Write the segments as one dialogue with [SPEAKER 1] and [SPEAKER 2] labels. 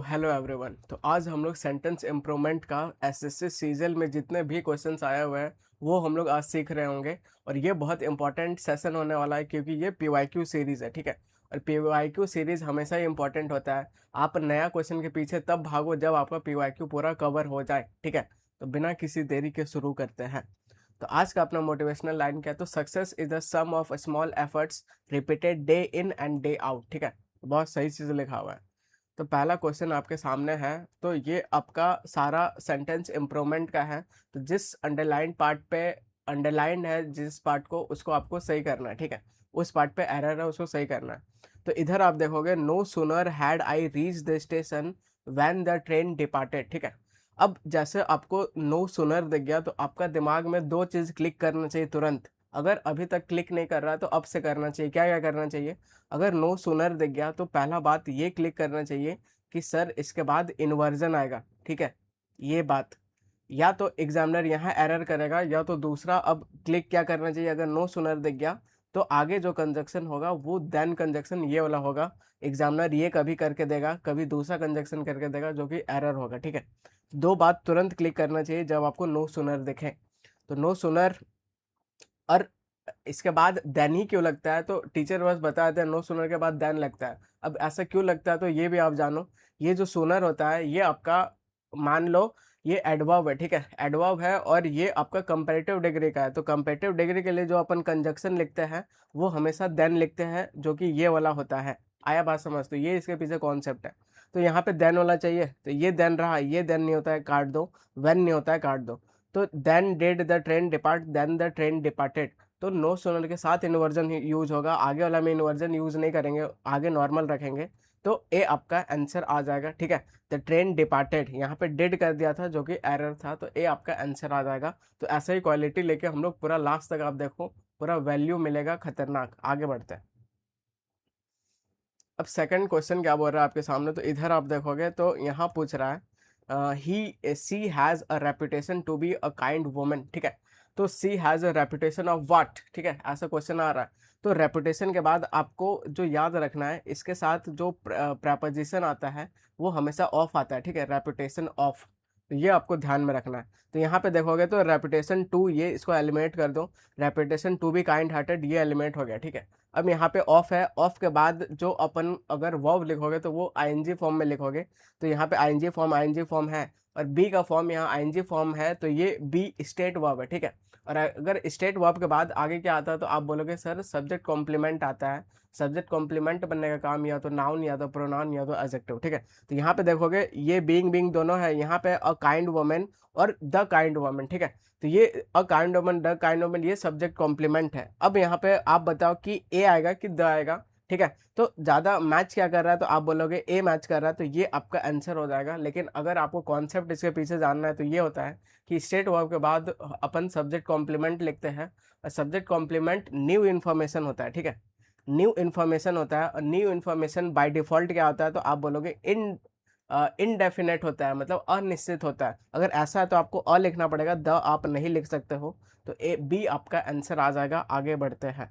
[SPEAKER 1] Hello everyone. तो आज हम लोग सेंटेंस इम्प्रूवमेंट का एसएससी सीजल में जितने भी क्वेश्चंस आए हुए हैं वो हम लोग आज सीख रहे होंगे। और ये बहुत इंपॉर्टेंट सेशन होने वाला है क्योंकि ये पीवाईक्यू सीरीज़ है, ठीक है। और पीवाईक्यू सीरीज़ हमेशा ही इंपॉर्टेंट होता है। आप नया क्वेश्चन के पीछे तब भागो जब आपका पीवाईक्यू पूरा कवर हो जाए, ठीक है। तो बिना किसी देरी के शुरू करते हैं। तो आज का अपना मोटिवेशनल लाइन क्या है? तो success is the sum of small efforts repeated day in and day out, ठीक है। बहुत सही चीज़ लिखा हुआ है। तो पहला क्वेश्चन आपके सामने है। तो ये आपका सारा सेंटेंस इम्प्रूवमेंट का है। तो जिस अंडरलाइन पार्ट पे अंडरलाइन है, जिस पार्ट को उसको आपको सही करना है, ठीक है। उस पार्ट पे एरर है, उसको सही करना है। तो इधर आप देखोगे, no sooner had I reach the station when the train departed, ठीक है। अब जैसे आपको नो सूनर दिख गया तो आपका दिमाग में दो चीज़ क्लिक करना चाहिए तुरंत। अगर अभी तक क्लिक नहीं कर रहा है तो अब से करना चाहिए। क्या क्या करना चाहिए? अगर नो सूनर दिख गया तो पहला बात ये क्लिक करना चाहिए कि सर इसके बाद इन्वर्जन आएगा, ठीक है। ये बात, या तो एग्जामिनर यहाँ एरर करेगा, या तो दूसरा अब क्लिक क्या करना चाहिए, अगर नो सूनर दिख गया तो आगे जो कंजक्शन होगा वो देन कंजक्शन ये वाला होगा। एग्जामिनर ये कभी करके देगा, कभी दूसरा कंजक्शन करके देगा जो कि एरर होगा, ठीक है। दो बात तुरंत क्लिक करना चाहिए जब आपको नो सूनर दिखे। तो नो सूनर, और इसके बाद देन ही क्यों लगता है? तो टीचर बस बता देते हैं नो सूनर के बाद देन लगता है। अब ऐसा क्यों लगता है तो ये भी आप जानो। ये जो सूनर होता है ये आपका, मान लो ये एडवर्ब है, ठीक है। एडवर्ब है और ये आपका कंपैरेटिव डिग्री का है। तो कंपैरेटिव डिग्री के लिए जो अपन कंजक्शन लिखते हैं वो हमेशा देन लिखते हैं, जो कि ये वाला होता है। आया बात समझ? तो ये इसके पीछे कॉन्सेप्ट है। तो यहाँ पे देन वाला चाहिए, तो ये देन रहा, ये देन नहीं होता है काट दो, वेन नहीं होता है काट दो। तो then did the train depart, then the train departed. तो नो सोनल के साथ इन्वर्जन यूज होगा, आगे वाला में इन्वर्जन यूज नहीं करेंगे, आगे नॉर्मल रखेंगे। तो ए आपका आंसर आ जाएगा, ठीक है। द ट्रेन डिपार्टेड, यहाँ पे डिड कर दिया था जो कि एरर था, तो ए आपका आंसर आ जाएगा। तो ऐसा ही क्वालिटी लेके हम लोग पूरा लास्ट तक, आप देखो पूरा वैल्यू मिलेगा खतरनाक। आगे बढ़ते हैं। अब सेकंड क्वेश्चन क्या बोल रहा है आपके सामने? तो इधर आप देखोगे तो यहाँ पूछ रहा है ही she has a reputation to be a kind woman, ठीक है। तो she has a reputation of what, ठीक है, ऐसा क्वेश्चन आ रहा है। तो रेपुटेशन के बाद आपको जो याद रखना है, इसके साथ जो प्रपोजिशन आता है वो हमेशा ऑफ आता है, ठीक है। रेपुटेशन ऑफ, तो ये आपको ध्यान में रखना है। तो यहाँ पे देखोगे तो रेपुटेशन टू, ये इसको एलिमिनेट कर दो। Reputation to be kind hearted, ये एलिमिनेट हो गया, ठीक है। अब यहाँ पे ऑफ है, ऑफ के बाद जो अपन अगर वर्ब लिखोगे तो वो आईएनजी फॉर्म में लिखोगे। तो यहाँ पे आईएनजी फॉर्म है, और बी का फॉर्म यहाँ आईएनजी फॉर्म है, तो ये बी स्टेट वर्ब है, ठीक है। और अगर स्टेट वर्ब के बाद आगे क्या आता है तो आप बोलोगे सर सब्जेक्ट कॉम्प्लीमेंट आता है। सब्जेक्ट कॉम्प्लीमेंट बनने का काम या तो नाउन या तो प्रोनाउन या तो एडजेक्टिव, ठीक है। तो यहाँ पे देखोगे ये बीइंग बीइंग दोनों है, यहाँ पे अ काइंड वुमन और द काइंड वुमन, ठीक है। तो ये अ kind woman, the kind woman, ये सब्जेक्ट कॉम्प्लीमेंट है। अब यहाँ पे आप बताओ कि ए आएगा कि द आएगा, ठीक है। तो ज़्यादा मैच क्या कर रहा है तो आप बोलोगे ए मैच कर रहा है, तो ये आपका आंसर हो जाएगा। लेकिन अगर आपको कॉन्सेप्ट इसके पीछे जानना है तो ये होता है कि स्टेट वर्ब के बाद अपन सब्जेक्ट कॉम्प्लीमेंट लिखते हैं, और सब्जेक्ट कॉम्प्लीमेंट न्यू इन्फॉर्मेशन होता है, ठीक है। न्यू इन्फॉर्मेशन होता है, और न्यू इन्फॉर्मेशन बाय डिफ़ॉल्ट क्या होता है तो आप बोलोगे इनडेफिनेट होता है, मतलब अनिश्चित होता है। अगर ऐसा है तो आपको अ लिखना पड़ेगा, द आप नहीं लिख सकते हो। तो ए बी आपका आंसर आ जाएगा। आगे बढ़ते हैं।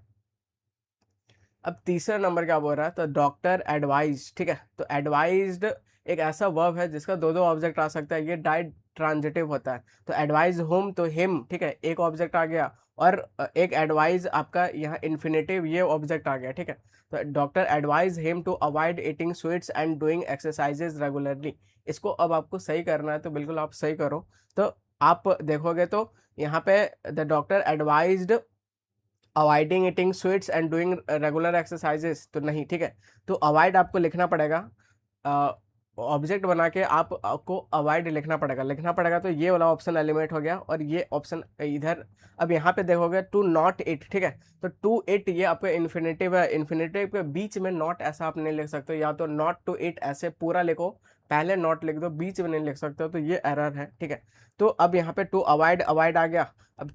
[SPEAKER 1] अब तीसरा नंबर क्या बोल रहा है? तो डॉक्टर एडवाइज, ठीक है। तो एडवाइज्ड एक ऐसा वर्ब है जिसका दो दो ऑब्जेक्ट आ सकता है, ये डाई ट्रांजिटिव होता है। तो एडवाइज होम तो हिम, ठीक है, एक ऑब्जेक्ट आ गया। और एक एडवाइज आपका यहाँ इन्फिनेटिव, ये ऑब्जेक्ट आ गया, ठीक है। तो doctor advise him to avoid eating sweets and doing exercises regularly. इसको अब आपको सही करना है, तो बिल्कुल आप सही करो। तो आप देखोगे तो यहाँ पे the doctor advised avoiding eating sweets and doing regular exercises, तो नहीं, ठीक है। तो अवॉइड आपको लिखना पड़ेगा, ऑब्जेक्ट बना के आप आपको अवॉइड लिखना पड़ेगा। तो ये वाला ऑप्शन एलिमिनेट हो गया, और ये ऑप्शन इधर। अब यहाँ पे देखोगे टू नॉट इट, ठीक है। तो टू इट ये आपका इन्फिनेटिव है, इन्फिनेटिव के बीच में नॉट ऐसा आप नहीं लिख सकते, या तो नॉट टू इट ऐसे पूरा लिखो, पहले नॉट लिख दो, बीच में नहीं लिख सकते हो, तो ये एरर है, ठीक है। तो अब यहाँ पे टू अवॉइड, अवॉइड आ गया। अब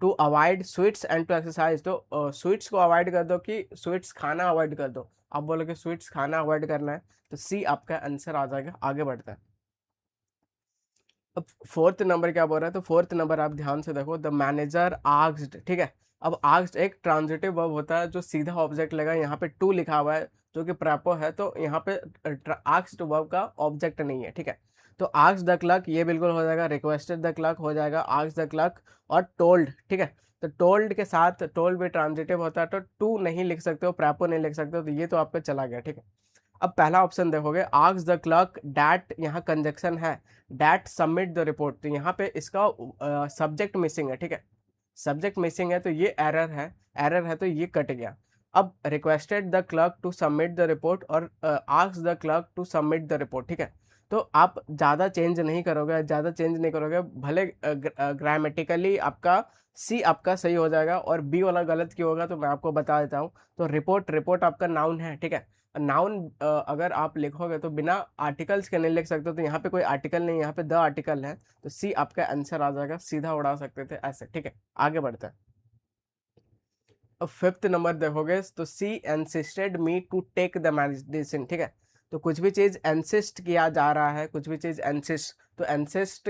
[SPEAKER 1] to avoid sweets and to exercise, तो स्वीट्स को अवॉइड कर दो कि स्वीट्स खाना अवॉइड कर दो? आप बोलोगे स्वीट्स खाना अवॉइड करना है, तो सी आपका आंसर आ जाएगा। आगे बढ़ता है। अब फोर्थ नंबर क्या बोल रहा है? तो फोर्थ नंबर आप ध्यान से देखो, द मैनेजर आस्क्ड, ठीक है। अब आस्क्ड एक ट्रांजिटिव वर्ब होता है जो सीधा ऑब्जेक्ट लेगा। यहाँ पे टू लिखा हुआ है, जो कि प्रेपो है, तो यहाँ पे आस्क्ड वर्ब का ऑब्जेक्ट नहीं है, ठीक है। तो आस्क्ड द क्लर्क ये बिल्कुल हो जाएगा, रिक्वेस्टेड द क्लर्क हो जाएगा, आस्क्ड द क्लर्क और टोल्ड, ठीक है। तो टोल्ड के साथ टोल्ड भी ट्रांजिटिव होता है, तो टू नहीं लिख सकते हो, प्रेपो नहीं लिख सकते हो, तो ये तो आपका चला गया, ठीक है। अब पहला ऑप्शन देखोगे, आस्क द क्लर्क डैट, यहाँ कंजक्शन है, डैट सबमिट द रिपोर्ट, तो यहाँ पे इसका सब्जेक्ट मिसिंग है, ठीक है। सब्जेक्ट मिसिंग है तो ये एरर है, एरर है तो ये कट गया। अब requested the clerk to submit the report और ask the clerk to submit the report, ठीक है। तो आप ज़्यादा चेंज नहीं करोगे, ज़्यादा चेंज नहीं करोगे, भले ग्रामेटिकली आपका सी आपका सही हो जाएगा और बी वाला गलत क्यों होगा तो मैं आपको बता देता हूँ। तो रिपोर्ट, रिपोर्ट आपका नाउन है, ठीक है। नाउन अगर आप लिखोगे तो बिना आर्टिकल्स के नहीं लिख सकते, तो यहाँ पे कोई आर्टिकल नहीं, यहाँ पे द आर्टिकल है, तो सी आपका आंसर आ जाएगा, सीधा उड़ा सकते थे ऐसे, ठीक है। आगे बढ़ते हैं। अब फिफ्थ नंबर देखोगे तो she insisted me to take the medicine, ठीक है। तो कुछ भी चीज इंसिस्ट किया जा रहा है, कुछ भी चीज इंसिस्ट, तो इंसिस्ट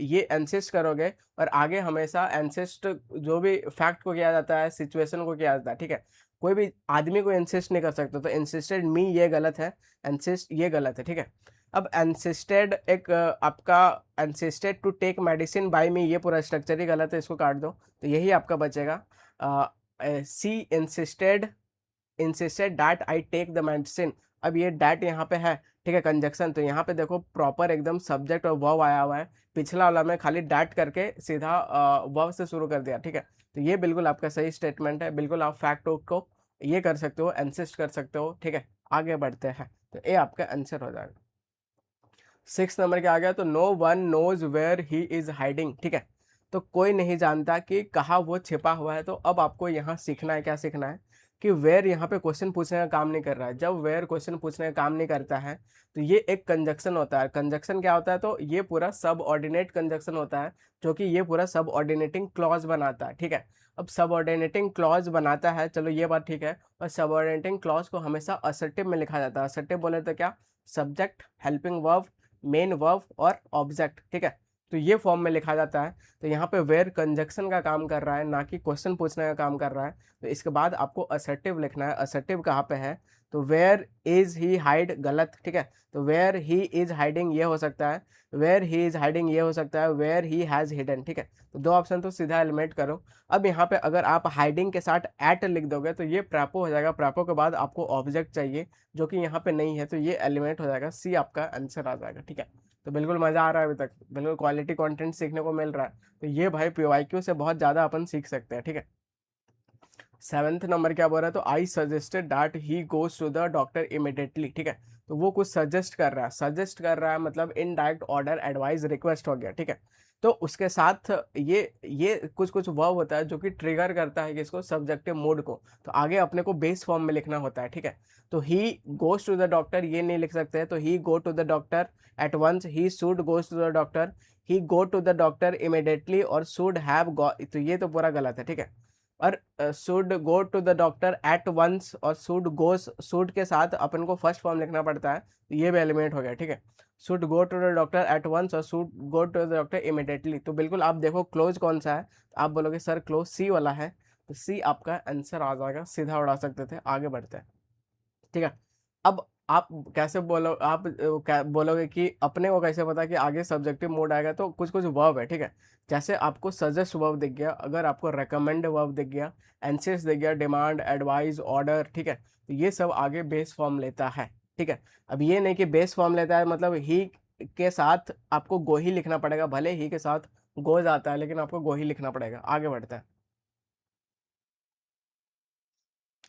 [SPEAKER 1] ये इंसिस्ट करोगे और आगे हमेशा इंसिस्ट जो भी फैक्ट को किया जाता है, सिचुएशन को किया जाता है, ठीक है। कोई भी आदमी को इंसिस्ट नहीं कर सकते, तो इंसिस्टेड मी ये गलत है, इंसिस्ट ये गलत है, ठीक है। अब इंसिस्टेड एक आपका insisted to take medicine by me, ये पूरा स्ट्रक्चर ही गलत है, इसको काट दो, तो यही आपका बचेगा। She insisted that I take the medicine. अब ये डैट यहाँ पे है, ठीक है, कंजक्शन, तो यहाँ पे देखो प्रॉपर एकदम सब्जेक्ट और वर्ब आया हुआ है। पिछला वाला में खाली डैट करके सीधा वर्ब से शुरू कर दिया, ठीक है। तो ये बिल्कुल आपका सही स्टेटमेंट है, बिल्कुल आप फैक्ट को ये कर सकते हो, इंसिस्ट कर सकते हो, ठीक है। आगे बढ़ते हैं, तो ये आपका आंसर हो जाएगा। 6 नंबर के आ गया, तो no one knows where he is hiding, ठीक है। तो कोई नहीं जानता कि कहाँ वो छिपा हुआ है। तो अब आपको यहाँ सीखना है, क्या सीखना है कि वेयर यहाँ पे क्वेश्चन पूछने का काम नहीं कर रहा है। जब वेयर क्वेश्चन पूछने का काम नहीं करता है तो ये एक कंजक्शन होता है। कंजक्शन क्या होता है, तो ये पूरा सब ऑर्डिनेट कंजक्शन होता है, जो कि ये पूरा सब ऑर्डिनेटिंग क्लॉज बनाता है, ठीक है। अब सब ऑर्डिनेटिंग क्लॉज बनाता है, चलो ये बात ठीक है, और सब ऑर्डिनेटिंग क्लॉज को हमेशा असर्टिव में लिखा जाता है। असर्टिव बोले तो क्या, subject, helping verb, main verb और ऑब्जेक्ट, ठीक है। तो ये फॉर्म में लिखा जाता है। तो यहाँ पे वेयर कंजक्शन का काम कर रहा है, ना कि क्वेश्चन पूछने का काम कर रहा है। तो इसके बाद आपको असर्टिव लिखना है। असर्टिव कहाँ पे है, तो वेयर इज ही हाइड, गलत, ठीक है। तो वेयर ही इज हाइडिंग ये हो सकता है, वेयर ही इज हाइडिंग ये हो सकता है, वेयर ही हैज हिडन, ठीक है। तो दो ऑप्शन तो सीधा एलिमिनेट करो। अब यहाँ पे अगर आप हाइडिंग के साथ एट लिख दोगे तो ये प्रेपो हो जाएगा। प्रेपो के बाद आपको ऑब्जेक्ट चाहिए, जो कि यहाँ पे नहीं है, तो ये एलिमिनेट हो जाएगा, सी आपका आंसर आ जाएगा, ठीक है। तो बिल्कुल मज़ा आ रहा है, अभी तक बिल्कुल क्वालिटी कंटेंट सीखने को मिल रहा है। तो ये भाई पीवाईक्यू से बहुत ज़्यादा अपन सीख सकते हैं, ठीक है। 7th नंबर क्या बोल रहा है, तो I suggested that he goes to the doctor immediately, ठीक है। तो वो कुछ सजेस्ट कर रहा है, सजेस्ट कर रहा है मतलब इनडायरेक्ट ऑर्डर, एडवाइस, रिक्वेस्ट हो गया, ठीक है। तो उसके साथ ये कुछ कुछ वर्ब होता है जो कि ट्रिगर करता है किसको, सब्जेक्टिव मूड को। तो आगे अपने को बेस फॉर्म में लिखना होता है, ठीक है। तो he goes to the doctor ये नहीं लिख सकते, तो he go to the doctor at once, he should goes to the doctor, he go to the doctor immediately और शुड हैव गो, तो ये तो पूरा गलत है, ठीक है। और should go to the doctor at once और शुड गोस, शुड के साथ अपन को फर्स्ट फॉर्म लिखना पड़ता है, तो ये भी एलिमिनेट हो गया, ठीक है। Should go to the doctor at once और should go to the doctor immediately. तो बिल्कुल आप देखो क्लोज कौन सा है, तो आप बोलोगे सर क्लोज सी वाला है, तो सी आपका आंसर आ जाएगा, सीधा उड़ा सकते थे। आगे बढ़ते हैं, ठीक है। अब आप कैसे बोलो, आप क्या बोलोगे कि अपने को कैसे पता कि आगे सब्जेक्टिव मोड आएगा, तो कुछ कुछ वर्ब है, ठीक है। जैसे आपको सजेस्ट वर्ब दिख गया, अगर आपको रेकमेंड वर्ब दिख गया, एंसेस दिख गया, डिमांड, एडवाइस, ऑर्डर, ठीक है। तो ये सब आगे बेस फॉर्म लेता है, ठीक है। अब ये नहीं कि बेस फॉर्म लेता है मतलब ही के साथ आपको गो ही लिखना पड़ेगा, भले ही के साथ गोज आता है लेकिन आपको गो ही लिखना पड़ेगा। आगे बढ़ता है,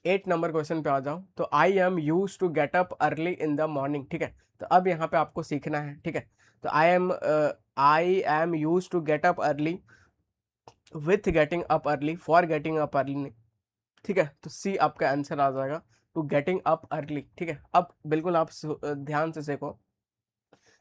[SPEAKER 1] 8 नंबर क्वेश्चन पे आ जाओ, तो I am use to get up early in the morning, ठीक है। तो अब यहाँ पे आपको सीखना है, ठीक है। तो I am use to get up early with getting up early, for getting up early, ठीक है। तो सी आपका आंसर आ जाएगा, टू गेटिंग अप अर्ली, ठीक है। अब बिल्कुल आप ध्यान से देखो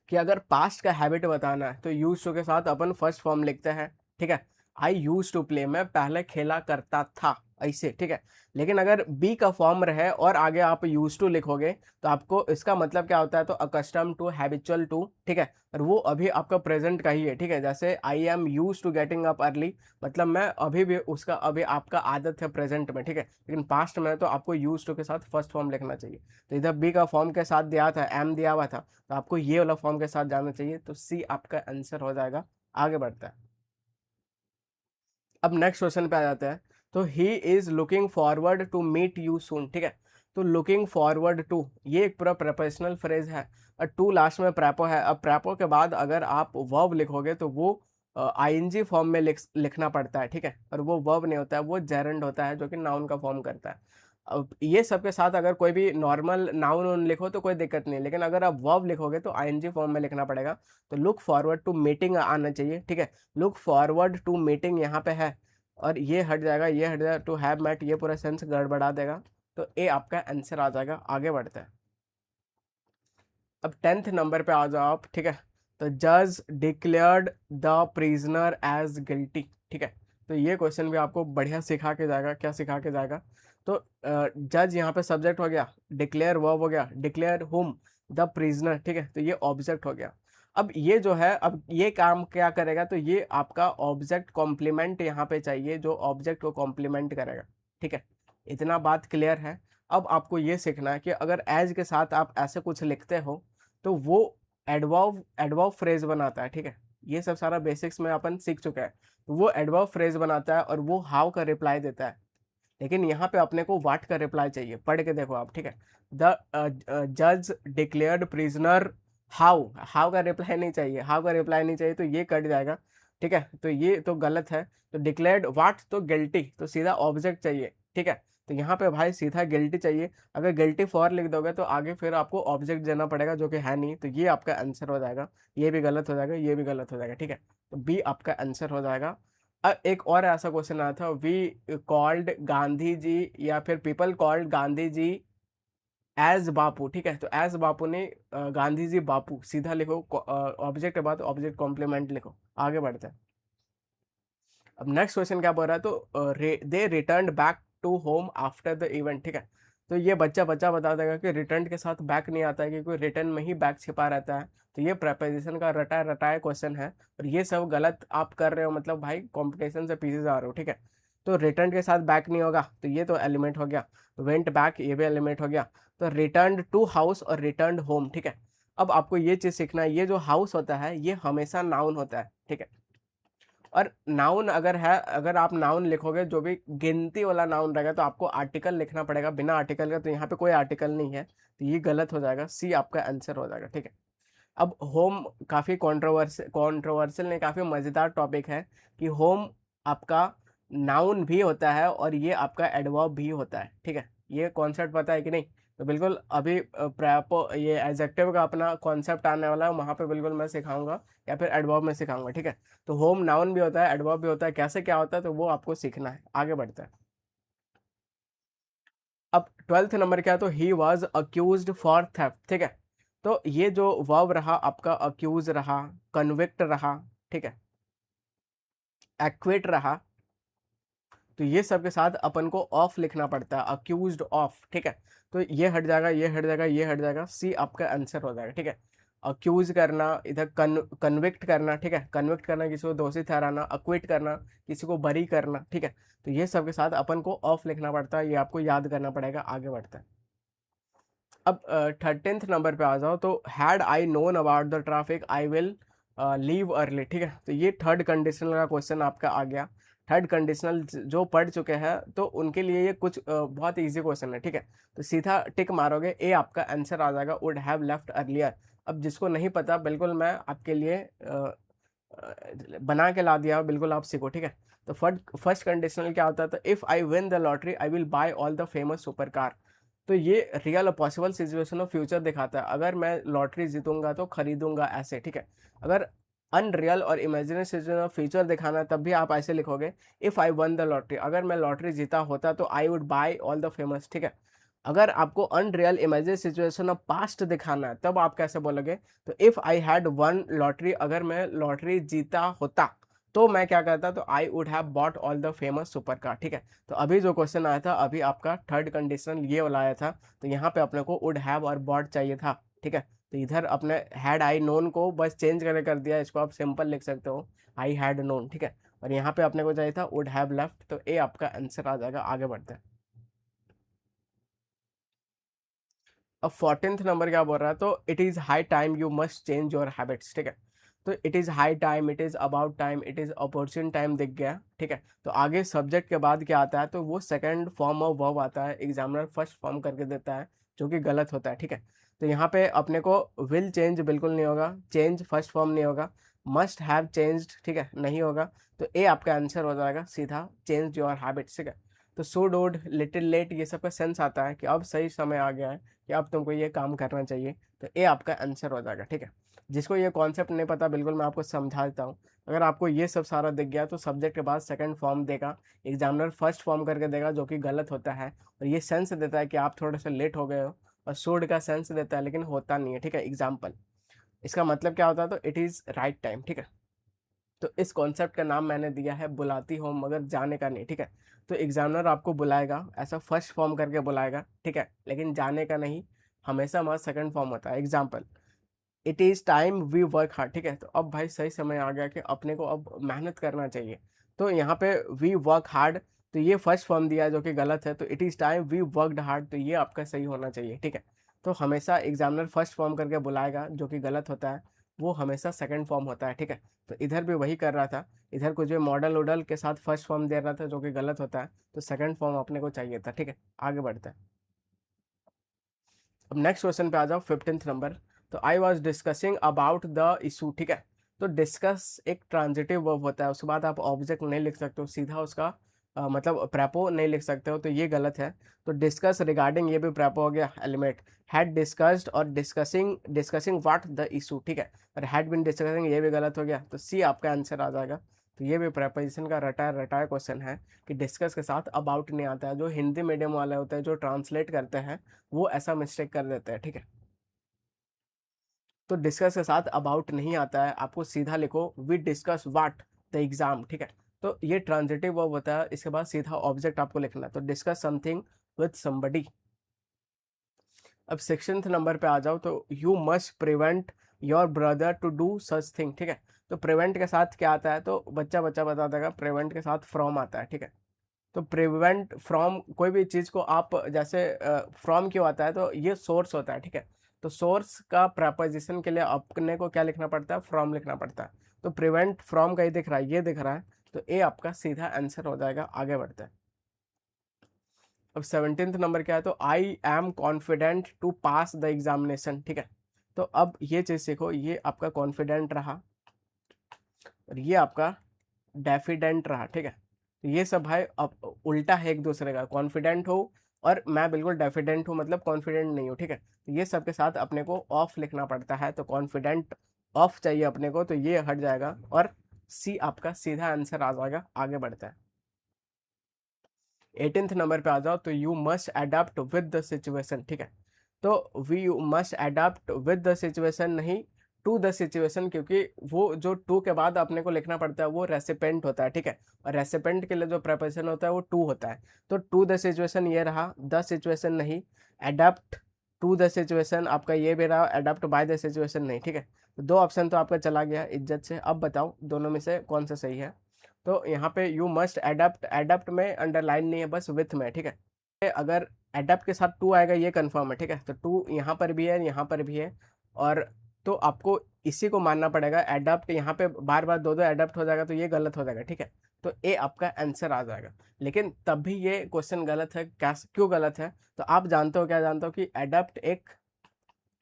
[SPEAKER 1] कि अगर पास्ट का हैबिट बताना है तो यूज टू के साथ अपन फर्स्ट फॉर्म लिखते हैं, ठीक है। आई यूज टू प्ले, मैं पहले खेला करता था, ऐसे, ठीक है। लेकिन अगर बी का फॉर्म रहे और आगे आप यूज टू लिखोगे तो आपको इसका मतलब क्या होता है, तो अकस्टम टू, हैबिचुअल टू, ठीक है। और वो अभी आपका प्रेजेंट का ही है, ठीक है। जैसे I am use to getting up early, मतलब मैं अभी भी उसका, अभी आपका आदत है प्रेजेंट में, ठीक है। लेकिन पास्ट में तो आपको यूज टू के साथ फर्स्ट फॉर्म लिखना चाहिए। तो इधर बी का फॉर्म के साथ दिया था, एम दिया हुआ था, तो आपको ये वाला फॉर्म के साथ जाना चाहिए। तो सी आपका आंसर हो जाएगा। आगे बढ़ता है। अब नेक्स्ट क्वेश्चन पे आ जाते हैं। तो he is looking forward to meet you soon, ठीक है। तो लुकिंग फॉरवर्ड टू, ये एक पूरा प्रेपोजिशनल फ्रेज है और टू लास्ट में प्रेपो है। अब प्रेपो के बाद अगर आप वर्ब लिखोगे तो वो आईएनजी फॉर्म में लिखना पड़ता है, ठीक है। और वो वर्ब नहीं होता है, वो जेरेंड होता है जो कि नाउन का फॉर्म करता है। अब ये सबके साथ अगर कोई भी नॉर्मल नाउन लिखो तो कोई दिक्कत नहीं, लेकिन अगर आप वर्ब लिखोगे तो आईएनजी फॉर्म में लिखना पड़ेगा। तो लुक फॉरवर्ड टू मीटिंग आना चाहिए, ठीक है। लुक फॉरवर्ड टू मीटिंग यहाँ पे है और ये हट जाएगा, ये हट जाएगा, टू हैव मेट, ये पूरा सेंस गड़बड़ा देगा। तो ए आपका आंसर आ जाएगा। आगे बढ़ते हैं। अब 10th नंबर पे आ जाओ आप, ठीक है। तो जज declared the prisoner as guilty, ठीक है। तो ये क्वेश्चन भी आपको बढ़िया सिखा के जाएगा। क्या सिखा के जाएगा, तो जज यहाँ पे सब्जेक्ट हो गया, डिक्लेयर वर्ब हो गया, डिक्लेयर हुम, द प्रिजनर, ठीक है। तो ये ऑब्जेक्ट हो गया। अब ये जो है, अब ये काम क्या करेगा, तो ये आपका ऑब्जेक्ट कॉम्प्लीमेंट यहाँ पे चाहिए, जो ऑब्जेक्ट को कॉम्प्लीमेंट करेगा, ठीक है। इतना बात क्लियर है। अब आपको ये सीखना है कि अगर एज के साथ आप ऐसे कुछ लिखते हो तो वो एडवर्ब एडवर्ब फ्रेज बनाता है, ठीक है। ये सब सारा बेसिक्स में अपन सीख चुके हैं। तो वो एडवर्ब फ्रेज बनाता है और वो हाउ का रिप्लाई देता है। लेकिन यहाँ पे अपने को व्हाट का रिप्लाई चाहिए। पढ़ के देखो आप, ठीक है। द जज डिक्लेयर्ड प्रिजनर हाउ, हाउ का रिप्लाई नहीं चाहिए, हाउ का रिप्लाई नहीं चाहिए, तो ये कट जाएगा, ठीक है। तो ये तो गलत है। तो डिक्लेयर्ड व्हाट, तो गिल्टी, तो सीधा ऑब्जेक्ट चाहिए, ठीक है। तो यहाँ पे भाई सीधा गिल्टी चाहिए। अगर गिल्टी फॉर लिख दोगे तो आगे फिर आपको ऑब्जेक्ट देना पड़ेगा, जो कि है नहीं। तो ये आपका आंसर हो जाएगा। ये भी गलत हो जाएगा, ये भी गलत हो जाएगा, ठीक है। तो बी आपका आंसर हो जाएगा। एक और ऐसा क्वेश्चन आया था, वी कॉल्ड गांधी जी, या फिर people called Gandhi ji as बापू, ठीक है। तो एज बापू ने गांधी जी बापू, सीधा लिखो, ऑब्जेक्ट के बाद ऑब्जेक्ट कॉम्प्लीमेंट लिखो। आगे बढ़ते हैं। अब नेक्स्ट क्वेश्चन क्या बोल रहा है, तो they return back to home after the event, ठीक है। तो ये बच्चा बच्चा बता देगा कि रिटर्न के साथ बैक नहीं आता है, क्योंकि रिटर्न में ही बैक छिपा रहता है। तो ये प्रेपोजिशन का रटा रटाया क्वेश्चन है और ये सब गलत आप कर रहे हो, मतलब भाई कंपटीशन से पीछे जा रहे हो, ठीक है। तो रिटर्न के साथ बैक नहीं होगा, तो ये तो एलिमेंट हो गया। वेंट बैक, ये भी एलिमेंट हो गया। तो रिटर्न टू हाउस और रिटर्न होम, ठीक है। अब आपको ये चीज सीखना है, ये जो हाउस होता है ये हमेशा नाउन होता है, ठीक है। और नाउन अगर है, अगर आप नाउन लिखोगे जो भी गिनती वाला नाउन रहेगा तो आपको आर्टिकल लिखना पड़ेगा, बिना आर्टिकल का। तो यहाँ पे कोई आर्टिकल नहीं है, तो ये गलत हो जाएगा। सी आपका आंसर हो जाएगा, ठीक है। अब होम काफ़ी कॉन्ट्रोवर्शियल नहीं, काफ़ी मज़ेदार टॉपिक है कि होम आपका नाउन भी होता है और ये आपका एडवर्ब भी होता है, ठीक है। ये कॉन्सेप्ट पता है कि नहीं? तो बिल्कुल अभी प्रेपो ये एडजेक्टिव का अपना कॉन्सेप्ट आने वाला है, वहाँ पे बिल्कुल मैं सिखाऊंगा, या फिर एडवर्ब में सिखाऊंगा, ठीक है। तो होम नाउन भी होता है, एडवर्ब भी होता है, कैसे क्या होता है तो वो आपको सीखना है। आगे बढ़ते हैं। अब 12th नंबर क्या है, तो he was accused for theft, ठीक है। तो ये जो वर्ब रहा आपका, अक्यूज रहा, कन्विक्ट रहा, ठीक है, एक्विट रहा, तो ये सब के साथ अपन को ऑफ लिखना पड़ता है, अक्यूज्ड ऑफ, ठीक है। तो ये हट जाएगा, ये हट जाएगा, ये हट जाएगा, सी आपका आंसर हो जाएगा, ठीक है। अक्यूज करना, इधर कन्विक्ट करना, ठीक है, कन्विक्ट करना किसी को दोषी ठहराना, अक्विट करना किसी को बरी करना, ठीक है। तो ये सब के साथ अपन को ऑफ लिखना पड़ता है, ये आपको याद करना पड़ेगा। आगे बढ़ते हैं। अब 13th नंबर पे आ जाओ, तो had I known about the traffic I will leave early, ठीक है। तो ये थर्ड कंडीशनल का क्वेश्चन आपका आ गया। थर्ड कंडीशनल जो पढ़ चुके हैं तो उनके लिए ये कुछ बहुत इजी क्वेश्चन है, ठीक है। तो सीधा टिक मारोगे, ए आपका आंसर आ जाएगा, वुड हैव लेफ्ट अर्लियर। अब जिसको नहीं पता, बिल्कुल मैं आपके लिए बना के ला दिया, बिल्कुल आप सीखो, ठीक है। तो फर्स्ट कंडीशनल क्या होता है, तो if I win the lottery I will buy all the famous super car. तो ये रियल और पॉसिबल सिचुएशन ऑफ फ्यूचर दिखाता है, अगर मैं लॉटरी जीतूंगा तो खरीदूंगा ऐसे, ठीक है। अगर अनरियल और इमेजिनरी सिचुएशन ऑफ फ्यूचर दिखाना है तब भी आप ऐसे लिखोगे, if I one the lottery, अगर मैं लॉटरी जीता होता तो I would buy all the famous, ठीक है। अगर आपको unreal imaginary situation of past दिखाना है तब आप कैसे बोलोगे, तो if I had one lottery, अगर मैं लॉटरी जीता होता, तो मैं क्या करता, तो I would have bought all the famous super car, ठीक है। तो अभी जो क्वेश्चन आया था, अभी आपका थर्ड कंडीशन ये वाला आया था, तो यहाँ पे अपने को वुड हैव और बॉट चाहिए था, ठीक है। तो इधर अपने हैड आई नोन को बस चेंज करके कर दिया, इसको आप सिंपल लिख सकते हो आई हैड नोन, ठीक है। और यहाँ पे अपने को चाहिए था वुड हैव लेफ्ट, तो ए आपका आंसर आ जाएगा। आगे बढ़ते हैं। अब 14th नंबर क्या बोल रहा है, तो it is high time you must change your habits, ठीक है। तो it is high time, it is about time, it is opportune time दिख गया, ठीक है। तो आगे सब्जेक्ट के बाद क्या आता है, तो वो सेकंड फॉर्म ऑफ वर्ब आता है, एग्जामिनर फर्स्ट फॉर्म करके देता है, जो कि गलत होता है, ठीक है। तो यहाँ पे अपने को विल चेंज बिल्कुल नहीं होगा, चेंज फर्स्ट फॉर्म नहीं होगा, मस्ट हैव चेंज्ड, ठीक है, नहीं होगा। तो ए आपका आंसर हो जाएगा सीधा, चेंज योर हैबिट्स, ठीक है। तो सो डोड, लिटिल लेट, ये सब का सेंस आता है कि अब सही समय आ गया है कि अब तुमको ये काम करना चाहिए, तो ए आपका आंसर हो जाएगा, ठीक है। जिसको ये कॉन्सेप्ट नहीं पता, बिल्कुल मैं आपको समझा देता हूँ। अगर आपको ये सब सारा दिख गया, तो सब्जेक्ट के बाद सेकंड फॉर्म देगा, एग्जामिनर फर्स्ट फॉर्म करके देगा, जो कि गलत होता है। और ये सेंस देता है कि आप थोड़े से लेट हो गए हो, और शोड का सेंस देता है, लेकिन होता नहीं है, ठीक है। एग्जाम्पल, इसका मतलब क्या होता है, तो इट इज़ राइट टाइम, ठीक है। तो इस कॉन्सेप्ट का नाम मैंने दिया है बुलाती हो मगर जाने का नहीं, ठीक है। तो एग्जामिनर आपको बुलाएगा, ऐसा फर्स्ट फॉर्म करके बुलाएगा, ठीक है, लेकिन जाने का नहीं, हमेशा हमारा सेकंड फॉर्म होता है। Example, it is time we work hard, ठीक है। तो अब भाई सही समय आ गया कि अपने को अब मेहनत करना चाहिए। तो यहाँ पे वी वर्क हार्ड, तो ये फर्स्ट फॉर्म दिया है, जो कि गलत है। तो it is time we worked hard, तो ये आपका सही होना चाहिए, ठीक है। तो हमेशा एग्जामिनर फर्स्ट फॉर्म करके बुलाएगा, जो कि गलत होता है, वो हमेशा सेकंड फॉर्म होता है, ठीक है। तो इधर भी वही कर रहा था, इधर कुछ भी मॉडल वॉडल के साथ फर्स्ट फॉर्म दे रहा था, जो कि गलत होता है। तो सेकंड फॉर्म अपने को चाहिए था, ठीक है। आगे बढ़ते हैं। अब नेक्स्ट क्वेश्चन पे आ जाओ, 15th नंबर। तो I was discussing about the issue, ठीक है। तो डिस्कस एक ट्रांजिटिव वर्ब होता है, उसके बाद आप ऑब्जेक्ट नहीं लिख सकते हो, सीधा उसका मतलब प्रेपो नहीं लिख सकते हो, तो ये गलत है। तो डिस्कस रिगार्डिंग, ये भी प्रेपो हो गया। एलिमेंट, हैड डिस्कस्ड और discussing, discussing what the issue, ठीक है। और हैड बिन डिस्कसिंग, ये भी गलत हो गया, तो सी आपका आंसर आ जाएगा। तो ये भी प्रेपोजिशन का रटाया रटाया क्वेश्चन है कि डिस्कस के साथ अबाउट नहीं आता है। जो हिंदी मीडियम वाले होते हैं, जो ट्रांसलेट करते हैं, वो ऐसा मिस्टेक कर देते हैं, ठीक है। तो डिस्कस के साथ अबाउट नहीं आता है, आपको सीधा लिखो we discuss what the exam, ठीक है। तो ये ट्रांजिटिव वर्ब होता है, इसके बाद सीधा ऑब्जेक्ट आपको लिखना है, तो डिस्कस समथिंग विद समबडी। अब 16th नंबर पे आ जाओ, तो you must prevent your brother to do such thing, ठीक है। तो प्रिवेंट के साथ क्या आता है, तो बच्चा बच्चा बता देगा, प्रिवेंट के साथ फ्रॉम आता है, ठीक है। तो प्रिवेंट फ्रॉम, कोई भी चीज़ को आप जैसे फ्रॉम क्यों आता है, तो ये सोर्स होता है, ठीक है। तो सोर्स का प्रपोजिशन के लिए अपने को क्या लिखना पड़ता है, फ्रॉम लिखना पड़ता है। तो प्रिवेंट फ्रॉम का ही दिख रहा है, ये दिख रहा है, तो ए आपका सीधा आंसर हो जाएगा। आगे बढ़ते हैं। अब 17th नंबर क्या है, तो I am confident to pass the examination, ठीक है। तो अब ये चीज़ सीखो, ये आपका कॉन्फिडेंट रहा, और ये आपका डेफिडेंट रहा, ठीक है। तो ये सब भाई अब उल्टा है एक दूसरे का, कॉन्फिडेंट हो और मैं बिल्कुल डेफिडेंट हूँ, मतलब कॉन्फिडेंट नहीं हूँ, ठीक है। तो ये सब के साथ अपने को ऑफ लिखना पड़ता है, तो कॉन्फिडेंट ऑफ चाहिए अपने को, तो ये हट जाएगा, और सी आपका सीधा आंसर आ जाएगा। आगे बढ़ता है। 18th नंबर पे आ जाओ, तो you must adapt with the situation, ठीक है। तो we you must adapt with the situation, नहीं टू द सिचुएशन, क्योंकि वो जो टू के बाद अपने को लिखना पड़ता है, वो रेसिपेंट होता है, ठीक है। और रेसिपेंट के लिए जो प्रपोजिशन होता है, वो टू होता है। तो टू द सिचुएशन ये रहा, द सिचुएशन नहीं। अडेप्ट टू द सिचुएशन आपका ये भी रहा, अडेप्ट बाय द सिचुएशन नहीं, ठीक है। तो दो ऑप्शन तो आपका चला गया इज्जत से। अब बताओ दोनों में से कौन सा सही है। तो यहाँ पे यू मस्ट एडप्ट, एडप्ट में अंडरलाइन नहीं है, बस विथ में, ठीक है। अगर एडप्ट के साथ टू आएगा, ये कंफर्म है, ठीक है। तो टू यहाँ पर भी है, यहाँ पर भी है, और तो आपको इसी को मानना पड़ेगा। एडप्ट यहाँ पे बार बार दो दो एडप्ट हो जाएगा, तो ये गलत हो जाएगा, ठीक है। तो ए आपका आंसर आ जाएगा। लेकिन तब भी ये क्वेश्चन गलत है, क्या क्यों गलत है, तो आप जानते हो, क्या जानते हो कि एडप्ट एक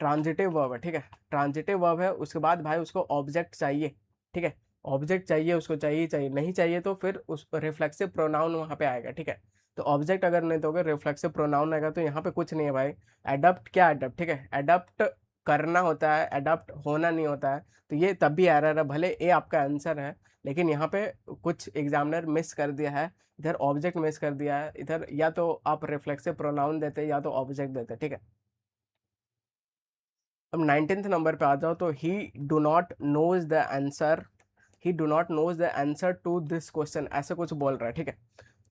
[SPEAKER 1] ट्रांजिटिव वर्ब है, ठीक है। ट्रांजिटिव वर्ब है, उसके बाद भाई उसको ऑब्जेक्ट चाहिए, ठीक है। ऑब्जेक्ट चाहिए, उसको चाहिए चाहिए, नहीं चाहिए तो फिर उस रिफ्लेक्सिव प्रोनाउन वहाँ पे आएगा, ठीक है। तो ऑब्जेक्ट अगर नहीं दोगे, रिफ्लेक्सिव प्रोनाउन आएगा, तो यहाँ पे कुछ नहीं है भाई। एडप्ट क्या, एडप्ट, ठीक है, एडप्ट करना होता है, एडप्ट होना नहीं होता है। तो ये तब भी एरर है, भले ए आपका आंसर है, लेकिन यहाँ पे कुछ एग्जामिनर मिस कर दिया है, इधर ऑब्जेक्ट मिस कर दिया है, इधर या तो आप रिफ्लेक्सिव प्रोनाउन देते या तो ऑब्जेक्ट देते, ठीक है। अब 19th नंबर पे आ जाओ, तो he do not knows the answer, he do not knows the answer to this question, ऐसे कुछ बोल रहा है, ठीक है।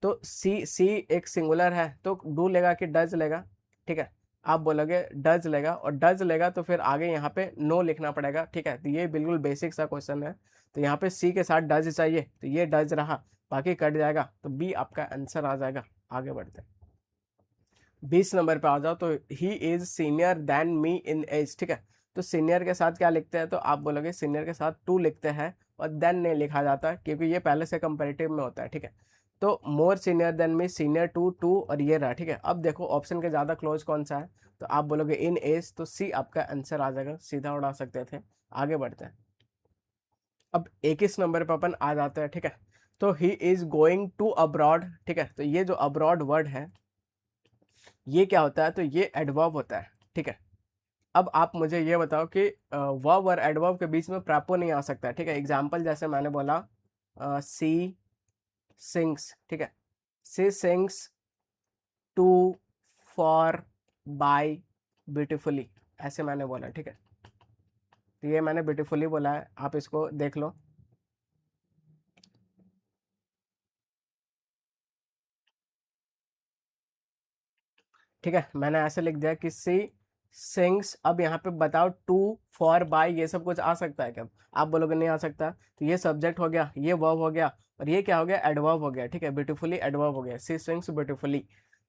[SPEAKER 1] तो सी एक सिंगुलर है तो डू लेगा कि डज लेगा, ठीक है। आप बोलोगे डज लेगा, और डज लेगा तो फिर आगे यहाँ पे नो लिखना पड़ेगा, ठीक है। तो ये बिल्कुल बेसिक सा क्वेश्चन है। तो यहाँ पे सी के साथ डज चाहिए, तो ये डज रहा, बाकी कट जाएगा, तो बी आपका आंसर आ जाएगा। आगे बढ़ते हैं, 20 नंबर पे आ जाओ। तो he is senior than me in age, ठीक है। तो सीनियर के साथ क्या लिखते हैं, तो आप बोलोगे सीनियर के साथ टू लिखते हैं, और देन नहीं लिखा जाता क्योंकि ये पहले से कंपेरेटिव में होता है, ठीक है। तो more senior than me, senior to to, और ये रहा, ठीक है। अब देखो ऑप्शन के ज़्यादा क्लोज कौन सा है, तो आप बोलोगे इन एज, तो सी आपका आंसर आ जाएगा, सीधा उड़ा सकते थे। आगे बढ़ते हैं, अब 21 नंबर पर अपन आ जाते हैं, ठीक है। तो he is going to abroad, ठीक है। तो ये जो अब्रॉड वर्ड है ये क्या होता है, तो ये एडवर्ब होता है, ठीक है। अब आप मुझे ये बताओ कि वर्ब और एडवर्ब के बीच में प्रैपो नहीं आ सकता है, ठीक है। एग्जाम्पल जैसे मैंने बोला सी सिंग्स, ठीक है। She sings to, for, by, beautifully, ऐसे मैंने बोला, ठीक है। तो ये मैंने ब्यूटिफुली बोला है, आप इसको देख लो। ठीक है, मैंने ऐसे लिख दिया कि सी सिंग्स। अब यहाँ पे बताओ टू, फॉर, बाय, ये सब कुछ आ सकता है क्या? आप बोलोगे नहीं आ सकता। तो ये सब्जेक्ट हो गया, ये वर्ब हो गया, और ये क्या हो गया, एडवर्ब हो गया, ठीक है। ब्यूटीफुली एडवर्ब हो गया, सी सिंग्स ब्यूटीफुली।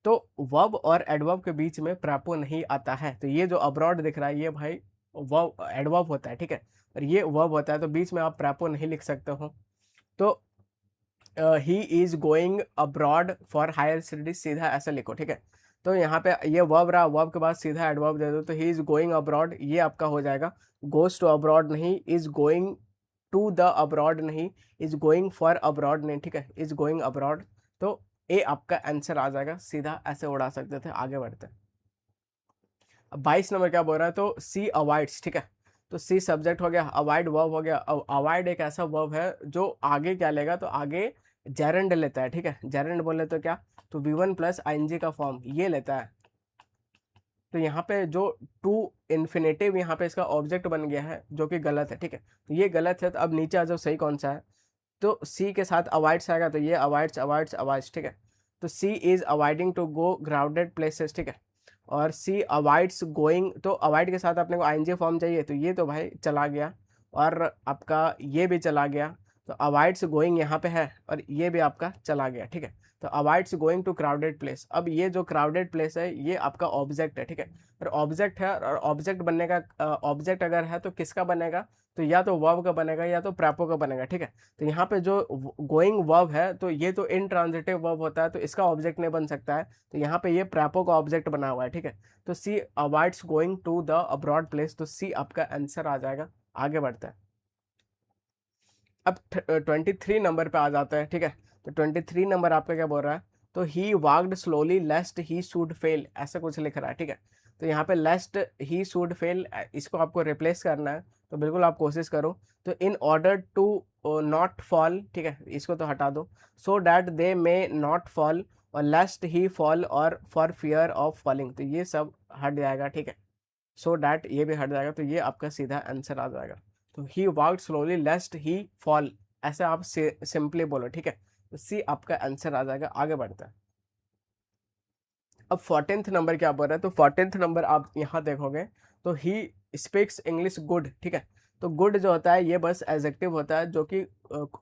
[SPEAKER 1] तो वर्ब और एडवर्ब के बीच में प्रैपो नहीं आता है। तो ये जो अब्रॉड दिख रहा है ये भाई वर्ब एडवर्ब होता है, ठीक है। और ये वर्ब होता है, तो बीच में आप प्रैपो नहीं लिख सकते हो। तो he is going abroad for higher studies, सीधा ऐसा लिखो, ठीक है। तो यहाँ पे ये वर्ब रहा, वर्ब के बाद सीधा एडवर्ब दे दो, तो ही इज गोइंग अब्रॉड, ये आपका हो जाएगा। गोज टू अब्रॉड नहीं, is going to the abroad नहीं, इज गोइंग फॉर अब्रॉड नहीं, ठीक है, इज गोइंग अब्रॉड। तो ए आपका आंसर आ जाएगा, सीधा ऐसे उड़ा सकते थे। आगे बढ़ते हैं, अब 22 नंबर क्या बोल रहा है, तो सी अवॉइड्स, ठीक है। तो सी सब्जेक्ट हो गया, अवॉइड वर्ब हो गया। अवॉइड एक ऐसा वर्ब है जो आगे क्या लेगा, तो आगे जेरेंड लेता है, ठीक है। जेरेंड बोले तो क्या, तो V1 प्लस आईएनजी का फॉर्म ये लेता है। तो यहाँ पे जो टू इन्फिनेटिव यहाँ पे इसका ऑब्जेक्ट बन गया है, जो कि गलत है, ठीक है। तो ये गलत है, तो अब नीचे आ जाओ, सही कौन सा है, तो सी के साथ अवॉइड्स आएगा, तो ये अवॉइड्स अवॉइड्स अवॉइड्स, ठीक है। तो she is avoiding to go crowded places, ठीक है। और सी अवॉइड्स गोइंग, तो अवॉइड के साथ अपने को आईएनजी फॉर्म चाहिए, तो ये तो भाई चला गया, और आपका ये भी चला गया। तो अवॉइड्स गोइंग यहाँ पे है, और ये भी आपका चला गया, ठीक है। तो avoids going to crowded place, अब ये जो क्राउडेड प्लेस है ये आपका ऑब्जेक्ट है, ठीक है। और ऑब्जेक्ट है, और ऑब्जेक्ट बनने का ऑब्जेक्ट अगर है तो किसका बनेगा, तो या तो वर्ब का बनेगा या तो प्रैपो का बनेगा, ठीक है। तो यहाँ पे जो गोइंग वर्ब है, तो ये तो इनट्रांजिटिव वर्ब होता है, तो इसका ऑब्जेक्ट नहीं बन सकता है। तो यहाँ पे ये प्रैपो का ऑब्जेक्ट बना हुआ है, ठीक है। तो she avoids going to the abroad place, तो सी आपका आंसर आ जाएगा। आगे बढ़ते हैं, अब 23 नंबर पे आ जाता है, ठीक है। तो 23 नंबर आपका क्या बोल रहा है, तो he walked slowly lest he should fail, ऐसा कुछ लिख रहा है, ठीक है। तो यहाँ पे लेस्ट ही शुड फेल, इसको आपको रिप्लेस करना है, तो बिल्कुल आप कोशिश करो। तो in order to not fall, ठीक है, इसको तो हटा दो। So that they may not fall, और लेस्ट ही फॉल, और फॉर फियर ऑफ फॉलिंग, तो ये सब हट जाएगा, ठीक है। सो डैट ये भी हट जाएगा, तो ये आपका सीधा आंसर आ जाएगा। तो he walked slowly lest he fall, ऐसे आप सिंपली बोलो, ठीक है। तो सी आपका आंसर आ जाएगा। आगे बढ़ता है, अब 14th नंबर क्या बोल रहा है, तो 14th नंबर आप यहाँ देखोगे, तो ही स्पीक्स इंग्लिश गुड, ठीक है। तो गुड जो होता है ये बस एडजेक्टिव होता है, जो कि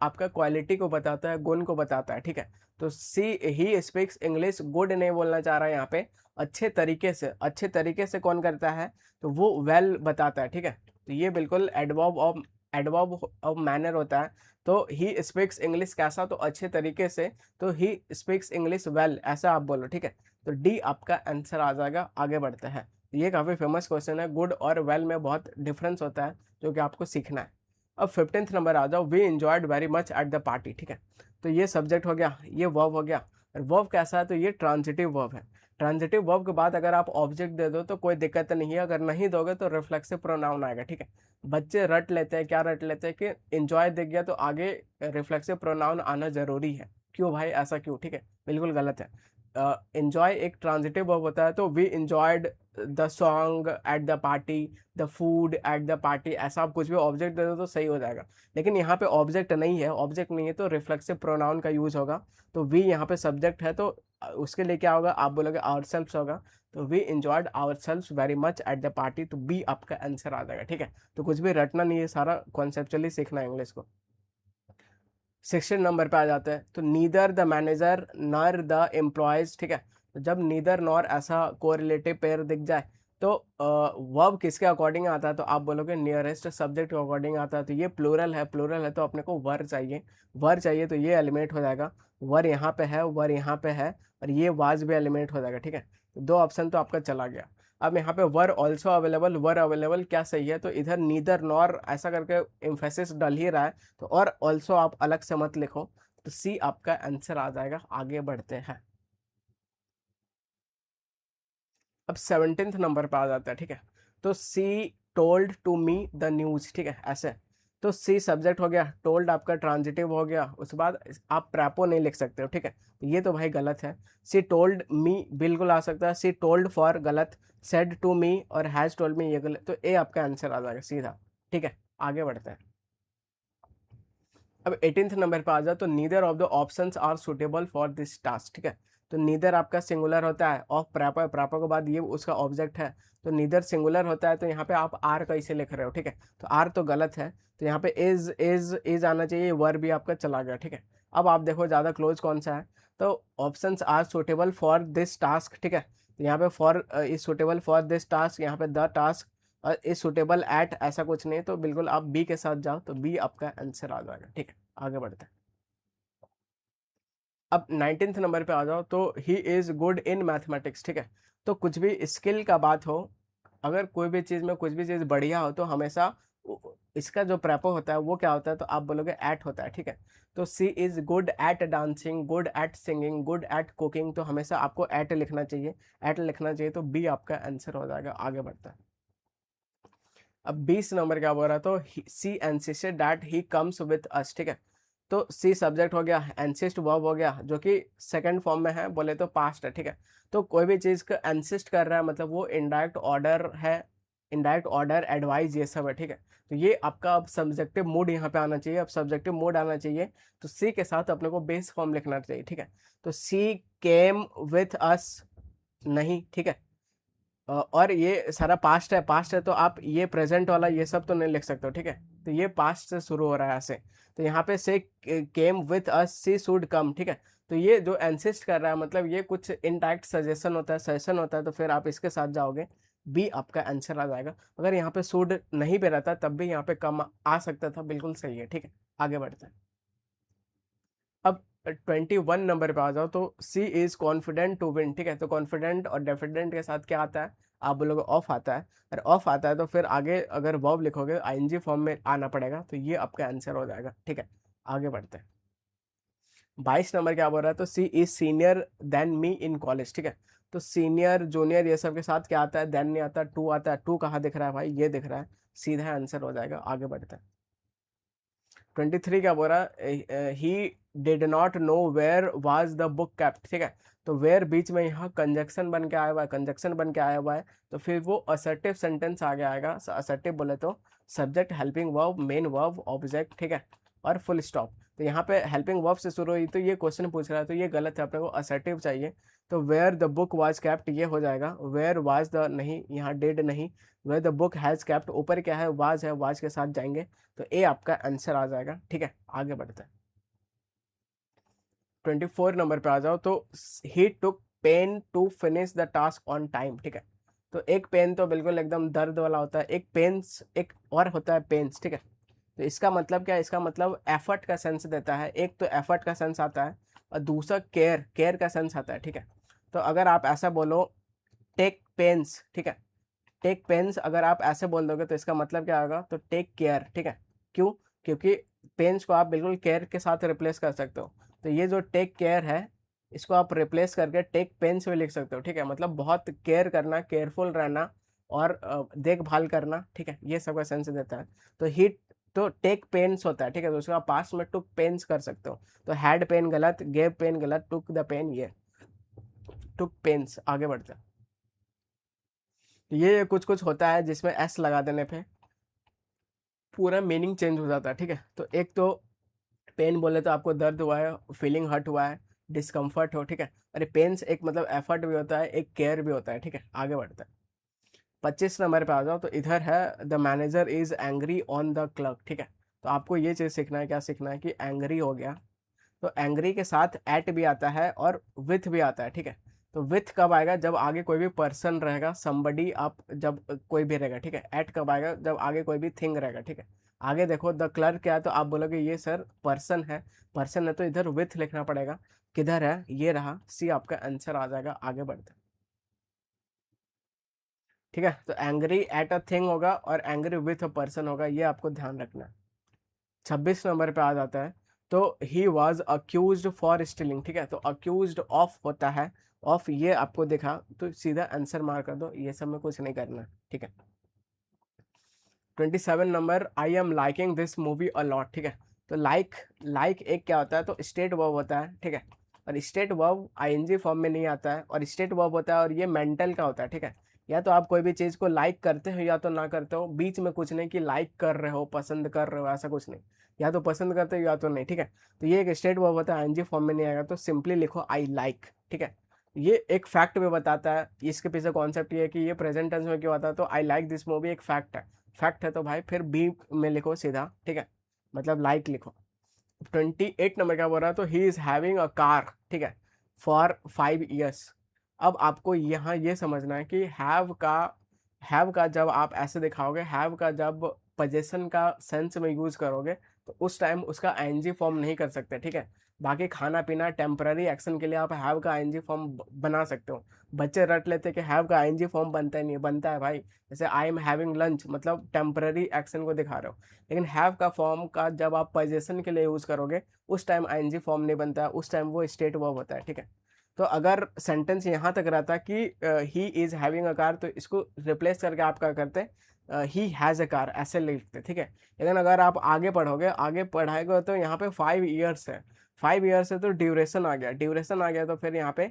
[SPEAKER 1] आपका क्वालिटी को बताता है, गुण को बताता है, ठीक है। तो सी ही स्पीक्स इंग्लिश गुड नहीं बोलना चाह रहा है यहाँ पे, अच्छे तरीके से। अच्छे तरीके से कौन करता है, तो वो वेल बताता है, ठीक है। तो ये बिल्कुल एडवर्ब ऑफ मैनर होता है। तो ही स्पीक्स इंग्लिश कैसा, तो अच्छे तरीके से। तो ही स्पीक्स इंग्लिश वेल, ऐसा आप बोलो, ठीक है। तो डी आपका आंसर आ जाएगा। आगे बढ़ते हैं, ये काफ़ी फेमस क्वेश्चन है, गुड और वेल में बहुत डिफरेंस होता है, जो कि आपको सीखना है। अब 15th नंबर आ जाओ, we enjoyed very much at the party, ठीक है। तो ये सब्जेक्ट हो गया, ये वर्ब हो गया। और वर्ब कैसा है, तो ये ट्रांजिटिव वर्ब है। ट्रांजिटिव वर्ब के बाद अगर आप ऑब्जेक्ट दे दो तो कोई दिक्कत नहीं है, अगर नहीं दोगे तो रिफ्लेक्सिव प्रोनाउन आएगा, ठीक है। बच्चे रट लेते हैं, क्या रट लेते हैं कि इंजॉय दिख गया तो आगे रिफ्लेक्सिव प्रोनाउन आना जरूरी है। क्यों भाई, ऐसा क्यों, ठीक है, बिल्कुल गलत है। एंजॉय एक ट्रांजिटिव वर्ब होता है, तो we enjoyed the song at the party, the food at the party, ऐसा आप कुछ भी ऑब्जेक्ट दे दो तो सही हो जाएगा। लेकिन यहाँ पे ऑब्जेक्ट नहीं है, ऑब्जेक्ट नहीं है तो रिफ्लेक्सिव प्रोनाउन का यूज होगा। तो वी यहाँ पे सब्जेक्ट है, तो उसके लिए क्या होगा, आप बोलोगे आवरसेल्व्स होगा। तो we enjoyed ourselves very much at the party, तो बी आपका आंसर आ जाएगा। ठीक है, तो कुछ भी रटना नहीं है, सारा कॉन्सेप्चुअली सीखना है इंग्लिश को। 16 नंबर पे आ जाते हैं, तो नीदर द मैनेजर नर द एम्प्लॉयज। ठीक है, तो जब नीदर नॉर ऐसा कोरिलेटिव पेयर दिख जाए तो वर्ब किसके अकॉर्डिंग आता है, तो आप बोलोगे नियरेस्ट सब्जेक्ट के अकॉर्डिंग आता है। तो ये प्लूरल है, प्लूरल है तो अपने को वर चाहिए, वर चाहिए, तो ये एलिमेंट हो जाएगा। वर यहाँ पे है, वर यहाँ पे है, और ये वाज भी एलिमेंट हो जाएगा। ठीक है, तो दो ऑप्शन तो आपका चला गया। अब यहाँ पे were also available, were available क्या सही है, तो इधर नीदर नॉर ऐसा करके एम्फेसिस डल ही रहा है, तो और ऑल्सो आप अलग से मत लिखो, तो सी आपका आंसर आ जाएगा। आगे बढ़ते हैं। अब 17th नंबर पे आ जाता है। ठीक है, तो she told to me the news. ठीक है, ऐसे, तो सी सब्जेक्ट हो गया, टोल्ड आपका ट्रांजिटिव हो गया, उसके बाद आप प्रैपो नहीं लिख सकते हो। ठीक है, तो ये तो भाई गलत है। सी टोल्ड मी बिल्कुल आ सकता है, सी टोल्ड फॉर गलत, सेड टू मी और हैज टोल्ड मी ये गलत, तो ए आपका आंसर आ जाएगा सीधा। ठीक है, आगे बढ़ते हैं। अब 18th नंबर पे आ जाओ, तो neither of the options are suitable for this task. ठीक है, तो नीदर आपका सिंगुलर होता है, ऑफ प्रॉपर, प्रॉपर के बाद ये उसका ऑब्जेक्ट है, तो नीदर सिंगुलर होता है, तो यहाँ पे आप आर कैसे लिख रहे हो। ठीक है, तो आर तो गलत है, तो यहाँ पे इज आना चाहिए, वर भी आपका चला गया। ठीक है, अब आप देखो ज़्यादा क्लोज कौन सा है, तो options are suitable for this task. ठीक है, तो यहाँ पे for is suitable for this task, यहाँ पे द टास्क और इज सुटेबल एट, ऐसा कुछ नहीं, तो बिल्कुल आप बी के साथ जाओ, तो बी आपका आंसर आ जाएगा। ठीक है, आगे बढ़ते हैं। अब 19th नंबर पे आ जाओ, तो he is good in mathematics. ठीक है, तो कुछ भी स्किल का बात हो, अगर कोई भी चीज़ में कुछ भी चीज़ बढ़िया हो, तो हमेशा इसका जो प्रेपो होता है वो क्या होता है, तो आप बोलोगे एट होता है। ठीक है, तो she is good at dancing, good at singing, good at cooking, तो हमेशा आपको एट लिखना चाहिए, एट लिखना चाहिए, तो बी आपका आंसर हो जाएगा। आगे बढ़ता है। अब 20 नंबर क्या बोल रहा है, तो she insisted that he comes with us. ठीक है, तो सी सब्जेक्ट हो गया, इंसिस्ट वर्ब हो गया, जो कि सेकंड फॉर्म में है, बोले तो पास्ट है। ठीक है, तो कोई भी चीज़ का इंसिस्ट कर रहा है मतलब वो इनडायरेक्ट ऑर्डर है, इनडायरेक्ट ऑर्डर एडवाइस ये सब है। ठीक है, तो ये आपका अब सब्जेक्टिव मूड यहाँ पे आना चाहिए, अब सब्जेक्टिव मूड आना चाहिए, तो सी के साथ अपने को बेस फॉर्म लिखना चाहिए। ठीक है, तो सी केम विथ अस नहीं। ठीक है, और ये सारा पास्ट है, पास्ट है, तो आप ये प्रेजेंट वाला ये सब तो नहीं लिख सकते हो। ठीक है, तो ये पास्ट से शुरू हो रहा है ऐसे, तो यहाँ पे से came with us C should come. ठीक है, तो ये जो इंसिस्ट कर रहा है मतलब ये कुछ इनडायरेक्ट सजेशन होता है, सजेशन होता है, तो फिर आप इसके साथ जाओगे, बी आपका आंसर आ जाएगा। अगर यहाँ पे शुड नहीं पे रहता तब भी यहाँ पे कम आ सकता था, बिल्कुल सही है। ठीक है, आगे बढ़ते हैं। अब 21 नंबर पे आ जाओ, तो she is confident to win. ठीक है, तो कॉन्फिडेंट और डेफिडेंट के साथ क्या आता है, आप बोलोगे ऑफ आता है, और ऑफ आता है तो फिर आगे अगर वर्ब लिखोगे आईएनजी फॉर्म में आना पड़ेगा, तो ये आपका आंसर हो जाएगा। ठीक है, आगे बढ़ते हैं। 22 नंबर क्या बोल रहा है, तो she is senior than me in college. ठीक है, तो सीनियर जूनियर ये सब के साथ क्या आता है, देन नहीं आता, टू आता है, टू कहाँ दिख रहा है भाई, ये दिख रहा है, सीधा आंसर हो जाएगा। आगे बढ़ते हैं। 23 क्या बोल रहा है, he did not know where was the book kept. ठीक है, तो वेयर बीच में यहाँ कंजक्शन बन के आया हुआ है, कंजक्शन बन के आया हुआ है, तो फिर वो असर्टिव सेंटेंस आगे आएगा। असर्टिव बोले तो subject, helping verb, main verb, object. ठीक है, और फुल स्टॉप, तो यहाँ पे हेल्पिंग वर्ब से शुरू हुई, तो ये क्वेश्चन पूछ रहा है, तो ये गलत है, अपने को असर्टिव चाहिए, तो where the book was kept ये हो जाएगा, वेयर वाज द नहीं, यहाँ डिड नहीं, where the book has kept, ऊपर क्या है, वाज है, वाज के साथ जाएंगे, तो ए आपका आंसर आ जाएगा। ठीक है, आगे बढ़ते हैं। 24 नंबर पे आ जाओ, तो he took pain to finish the task on time. ठीक है, तो एक पेन तो बिल्कुल एकदम दर्द वाला होता है, एक पेन्स एक और होता है पेन्स। ठीक है, तो इसका मतलब क्या है, इसका मतलब एफर्ट का सेंस देता है, एक तो एफर्ट का सेंस आता है और दूसरा केयर, केयर का सेंस आता है। ठीक है, तो अगर आप ऐसा बोलो टेक पेन्स। ठीक है, टेक पेन्स अगर आप ऐसे बोल दोगे तो इसका मतलब क्या होगा, तो टेक केयर। ठीक है, क्यों, क्योंकि पेन्स को आप बिल्कुल केयर के साथ रिप्लेस कर सकते हो, तो ये जो टेक केयर है इसको आप रिप्लेस करके टेक पेन्स में लिख सकते हो। ठीक है, मतलब बहुत केयर करना, केयरफुल रहना और देखभाल करना। ठीक है, ये सब का सेंस देता है, तो ही तो टेक पेन्स होता है। ठीक है, तो उसका पास में टुक पेन्स कर सकते हो, तो हैड पेन गलत, गेव पेन गलत, टुक द पेन ये। टुक पेन्स, आगे बढ़ते हैं। ये कुछ कुछ होता है जिसमें एस लगा देने पे पूरा मीनिंग चेंज हो जाता है, ठीक है। तो एक तो पेन बोले तो आपको दर्द हुआ है, फीलिंग हर्ट हुआ है, डिस्कम्फर्ट हो, ठीक है। अरे पेन्स एक मतलब एफर्ट भी होता है, एक केयर भी होता है, ठीक है। आगे बढ़ते हैं। 25 नंबर पे आ जाओ, तो इधर है the manager is angry on the clerk, ठीक है। तो आपको ये चीज़ सीखना है, क्या सीखना है कि एंग्री हो गया, तो एंग्री के साथ एट भी आता है और विथ भी आता है, ठीक है। तो विथ कब आएगा, जब आगे कोई भी पर्सन रहेगा, समबडी, आप जब कोई भी रहेगा, ठीक है। एट कब आएगा, जब आगे कोई भी थिंग रहेगा, ठीक है। आगे देखो द क्लर्क क्या है, तो आप बोलोगे ये सर पर्सन है, पर्सन है तो इधर विथ लिखना पड़ेगा। किधर है, ये रहा, सी आपका आंसर आ जाएगा। आगे बढ़ते हैं, ठीक है। तो एंग्री एट अ थिंग होगा और एंग्री विथ अ पर्सन होगा, ये आपको ध्यान रखना है। 26 नंबर पे आ जाता है, तो he was accuse for stealing, ठीक है। तो अक्यूज ऑफ होता है, ऑफ ये आपको देखा तो सीधा आंसर मार कर दो, ये सब में कुछ नहीं करना है, ठीक है। 27 number, I am liking this movie a lot, ठीक है। तो लाइक एक क्या होता है, तो स्टेट वर्ब होता है, ठीक है। और स्टेट वर्ब आईएनजी फॉर्म में नहीं आता है, और स्टेट वर्ब होता है और ये मेंटल का होता है, ठीक है। या तो आप कोई भी चीज़ को लाइक करते हो या तो ना करते हो, बीच में कुछ नहीं कि लाइक कर रहे हो, पसंद कर रहे हो, ऐसा कुछ नहीं। या तो पसंद करते हो या तो नहीं, ठीक है। तो ये एक स्टेट वर्ब होता है, आईएनजी फॉर्म में नहीं आएगा, तो सिंपली लिखो आई लाइक, ठीक है। ये एक फैक्ट भी बताता है, इसके पीछे कॉन्सेप्ट ये है कि ये प्रेजेंट टेंस में क्यों आता है, तो आई लाइक दिस मूवी एक फैक्ट है। फैक्ट है तो भाई फिर बी में लिखो सीधा, ठीक है, मतलब लाइक लिखो। 28 नंबर क्या बोल रहा है, तो he is having a car, ठीक है, फॉर 5 years। अब आपको यहाँ ये समझना है कि हैव का जब आप ऐसे दिखाओगे, हैव का जब पोजेशन का सेंस में यूज करोगे, तो उस टाइम उसका आईएनजी फॉर्म नहीं कर सकते, ठीक है। बाकी खाना पीना टेम्पररी एक्शन के लिए आप हैव का आईएनजी फॉर्म बना सकते हो। बच्चे रट लेते कि हैव का आईएनजी फॉर्म बनता ही नहीं, बनता है भाई। जैसे आई एम हैविंग लंच, मतलब टेम्पररी एक्शन को दिखा रहे हो, लेकिन हैव का फॉर्म का जब आप पोजीशन के लिए यूज करोगे, उस टाइम आईएनजी फॉर्म नहीं बनता है, उस टाइम वो स्टेट वर्ब होता है, ठीक है। तो अगर सेंटेंस यहाँ तक रहता कि he is having a car, तो इसको रिप्लेस करके आप क्या करते, ही हैज़ अ कार ऐसे लिखते, ठीक है। लेकिन अगर आप आगे पढ़ोगे, आगे पढ़ाएगा, तो यहाँ पे 5 years है, 5 years है, तो ड्यूरेशन आ गया, ड्यूरेशन आ गया, तो फिर यहाँ पे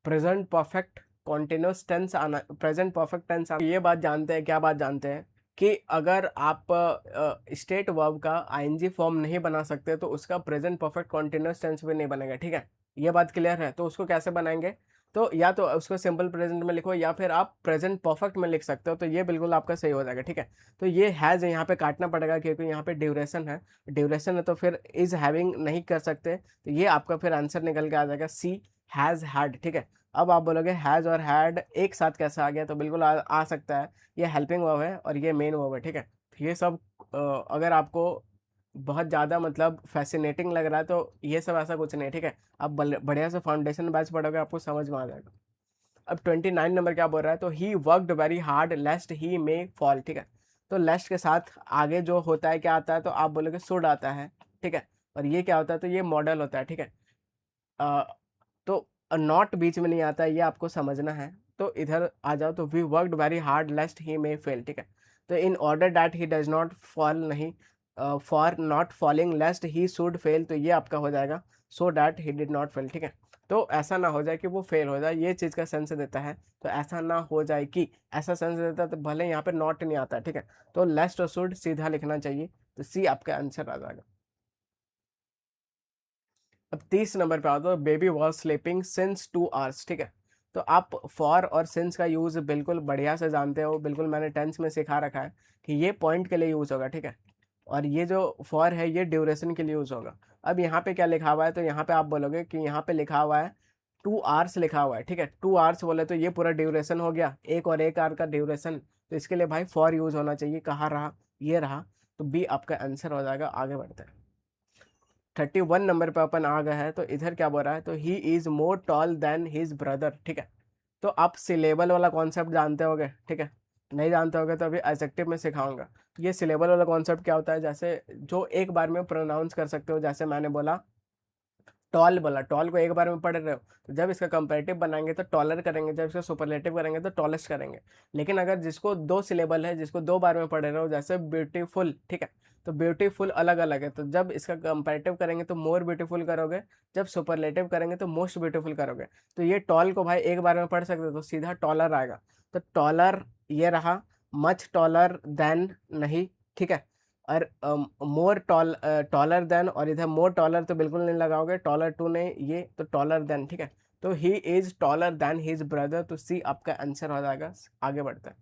[SPEAKER 1] प्रेजेंट परफेक्ट कॉन्टिन्यूस टेंस आना, प्रेजेंट परफेक्ट टेंस आना। ये बात जानते हैं, क्या बात जानते हैं कि अगर आप स्टेट वर्ब का आईएनजी फॉर्म नहीं बना सकते, तो उसका प्रेजेंट परफेक्ट कॉन्टिन्यूस टेंस भी नहीं बनेगा, ठीक है। ये बात क्लियर है, तो उसको कैसे बनाएंगे, तो या तो उसको सिंपल प्रेजेंट में लिखो, या फिर आप प्रेजेंट परफेक्ट में लिख सकते हो, तो ये बिल्कुल आपका सही हो जाएगा, ठीक है। तो ये हैज़ यहाँ पे काटना पड़ेगा, क्योंकि यहाँ पे ड्यूरेशन है, ड्यूरेशन है, तो फिर इज हैविंग नहीं कर सकते, तो ये आपका फिर आंसर निकल के आ जाएगा सी, हैज़ हैड, ठीक है। अब आप बोलोगे हैज़ और हैड एक साथ कैसे आ गया, तो बिल्कुल आ सकता है, ये हेल्पिंग वर्ब है और ये मेन वर्ब है, ठीक है। तो ये सब अगर आपको बहुत ज़्यादा मतलब फैसिनेटिंग लग रहा है, तो ये सब ऐसा कुछ नहीं है, ठीक है। आप बढ़िया से फाउंडेशन बैच पढ़ोगे, आपको समझ में आ जाएगा। अब 29 नंबर क्या बोल रहा है, तो he worked very hard lest he may fall, ठीक है। तो लेस्ट के साथ आगे जो होता है क्या आता है, तो आप बोलोगे शुड आता है, ठीक है। और ये क्या होता है, तो ये मॉडल होता है, ठीक है। अ, तो नॉट बीच में नहीं आता है, ये आपको समझना है। तो इधर आ जाओ, तो we worked very hard lest he may fail, ठीक है। तो in order that he does not fall नहीं, for not falling lest he should fail, तो ये आपका हो जाएगा so that he did not fail, ठीक है। तो ऐसा ना हो जाए कि वो फेल हो जाए, ये चीज़ का सेंस देता है। तो ऐसा ना हो जाए कि, ऐसा सेंस देता है, तो भले यहाँ पे नॉट नहीं आता, ठीक है। तो लेस्ट और शुड सीधा लिखना चाहिए, तो सी आपका आंसर आ जाएगा। अब 30 नंबर पे आता है, baby was sleeping since 2 hours, ठीक है। तो आप फॉर और सिंस का यूज़ बिल्कुल बढ़िया से जानते हो, बिल्कुल मैंने टेंस में सिखा रखा है कि ये पॉइंट के लिए यूज़ होगा, ठीक है। और ये जो फॉर है ये ड्यूरेशन के लिए यूज़ होगा। अब यहाँ पे क्या लिखा हुआ है, तो यहाँ पे आप बोलोगे कि यहाँ पे लिखा हुआ है 2 hours लिखा हुआ है, ठीक है। 2 hours बोले तो ये पूरा ड्यूरेशन हो गया, एक और एक आवर का ड्यूरेशन, तो इसके लिए भाई फॉर यूज़ होना चाहिए। कहाँ रहा, ये रहा, तो बी आपका आंसर हो जाएगा। आगे बढ़ते हैं। 31 नंबर पे अपन आ गए हैं, तो इधर क्या बोल रहा है, तो he is more tall than his brother, ठीक है। तो आप सिलेबल वाला कॉन्सेप्ट जानते होगे, ठीक है। नहीं जानते होगे तो अभी एडजेक्टिव में सिखाऊंगा। ये सिलेबल वाला कॉन्सेप्ट क्या होता है, जैसे जो एक बार में प्रोनाउंस कर सकते हो, जैसे मैंने बोला टॉल बोला, टॉल को एक बार में पढ़ रहे हो, तो जब इसका कंपैरेटिव बनाएंगे तो टॉलर करेंगे, जब इसका सुपरलेटिव करेंगे तो टॉलेस्ट करेंगे। लेकिन अगर जिसको 2 सिलेबल है, जिसको 2 बार में पढ़ रहे हो, जैसे ब्यूटीफुल, ठीक है, तो ब्यूटीफुल अलग अलग है, तो जब इसका कंपैरेटिव करेंगे तो मोर ब्यूटीफुल करोगे, जब सुपरलेटिव करेंगे तो मोस्ट ब्यूटीफुल करोगे। तो ये टॉल को भाई एक बार में पढ़ सकते हो, तो सीधा टॉलर आएगा। तो टॉलर ये रहा, मच टॉलर देन नहीं, ठीक है, और मोर टॉलर देन, और इधर मोर टॉलर तो बिल्कुल नहीं लगाओगे, टॉलर टू नहीं, ये तो टॉलर देन, ठीक है। तो he is taller than his brother, तो सी आपका आंसर हो जाएगा। आगे बढ़ते हैं।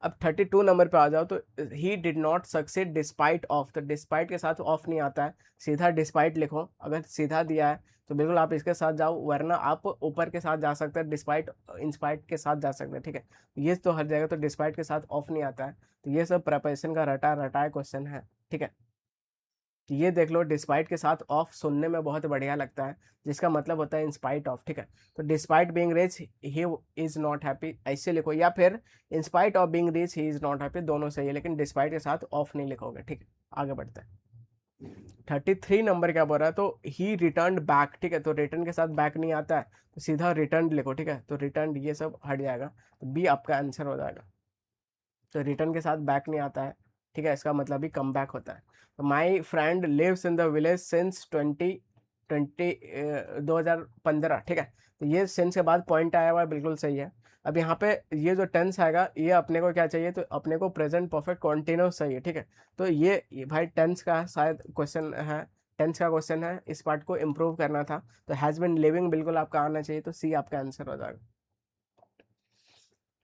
[SPEAKER 1] अब 32 नंबर पे आ जाओ, तो ही did not succeed despite of, तो डिस्पाइट के साथ ऑफ नहीं आता है, सीधा डिस्पाइट लिखो। अगर सीधा दिया है तो बिल्कुल आप इसके साथ जाओ, वरना आप ऊपर के साथ जा सकते हैं, डिस्पाइट इंस्पाइट के साथ जा सकते हैं, ठीक है। ये तो हर जगह तो डिस्पाइट के साथ ऑफ नहीं आता है, तो ये सब प्रेपरेशन का रटा रटाए क्वेश्चन है, ठीक है। तो ये देख लो, डिस्पाइट के साथ ऑफ सुनने में बहुत बढ़िया लगता है, जिसका मतलब होता है इंस्पाइट ऑफ, ठीक है। तो despite being rich he is not happy, ऐसे लिखो, या फिर in spite of being rich he is not happy, दोनों सही है, लेकिन डिस्पाइट के साथ ऑफ नहीं लिखोगे, ठीक है। आगे बढ़ते हैं। 33 नंबर क्या बोल रहा है, तो ही रिटर्न बैक, ठीक है, तो रिटर्न के साथ बैक नहीं आता है, तो सीधा रिटर्न लिखो, ठीक है। तो रिटर्न ये सब हट जाएगा, तो बी आपका आंसर हो जाएगा। तो रिटर्न के साथ बैक नहीं आता है, ठीक है, इसका मतलब भी कम बैक होता है। तो my friend lives in the village since 2015, ठीक है। तो ये सिंस के बाद पॉइंट आया हुआ है, बिल्कुल सही है। अब यहाँ पे ये जो टेंस आएगा, ये अपने को क्या चाहिए, तो अपने को प्रेजेंट परफेक्ट कॉन्टिन्यूस चाहिए, ठीक है। तो ये भाई टेंस का शायद क्वेश्चन है, टेंस का क्वेश्चन है, इस पार्ट को इम्प्रूव करना था, तो हैज़ बिन लिविंग बिल्कुल आपका आना चाहिए, तो सी आपका आंसर हो जाएगा।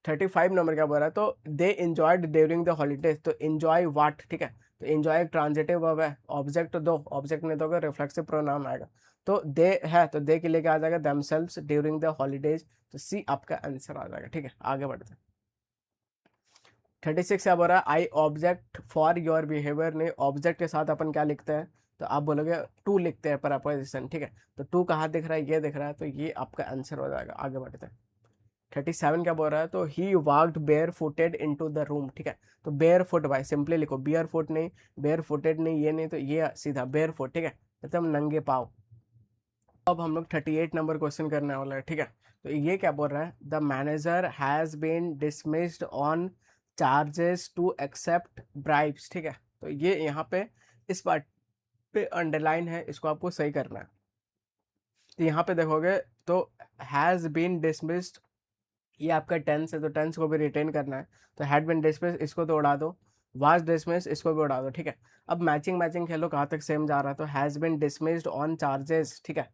[SPEAKER 1] 35 नंबर क्या बोल रहा है, तो दे इंजॉयड ड्यूरिंग द हॉलीडेज, तो इंजॉय वाट, ठीक है। तो इंजॉय एक ट्रांजिटिव वर्ब है, ऑब्जेक्ट दो, ऑब्जेक्ट नहीं दोगे रिफ्लेक्सिव प्रोनाउन आएगा, तो दे है, तो दे के लिए क्या आ जाएगा, देमसेल्व्स ड्यूरिंग द हॉलीडेज, तो सी आपका आंसर आ जाएगा, ठीक है। आगे बढ़ते हैं। 36 क्या बोल रहा है, I object for your behaviour, नहीं, ऑब्जेक्ट के साथ अपन क्या लिखते हैं, तो आप बोलोगे टू लिखते हैं प्रपोजिशन, ठीक है। तो टू कहाँ दिख रहा है, ये दिख रहा है, तो ये आपका आंसर हो जाएगा। आगे बढ़ते हैं। 37 क्या बोल रहा है, तो he walked barefooted into the room, ठीक है। तो बेयर फुट भाई सिंपली लिखो, बियर फुट नहीं, बेयर फुटेड नहीं, ये नहीं, तो ये सीधा बेयर फुट, ठीक है, मतलब नंगे पाव। अब हम लोग 38 नंबर क्वेश्चन करने वाला है, ठीक है। तो ये क्या बोल रहा है, the manager has been dismissed on charges to accept bribes, ठीक है। तो ये यहाँ पे इस पार्ट पे अंडरलाइन है, इसको आपको सही करना है। तो यहाँ पे देखोगे, तो हैज बीन डिसमिस्ड, ये आपका टेंस है, तो टेंस को भी रिटेन करना है, तो हैड बिन डिसमिस इसको तो उड़ा दो, वाज डिसमिस इसको भी उड़ा दो, ठीक है। अब मैचिंग मैचिंग खेलो, कहाँ तक सेम जा रहा है, तो has been dismissed on charges, ठीक है,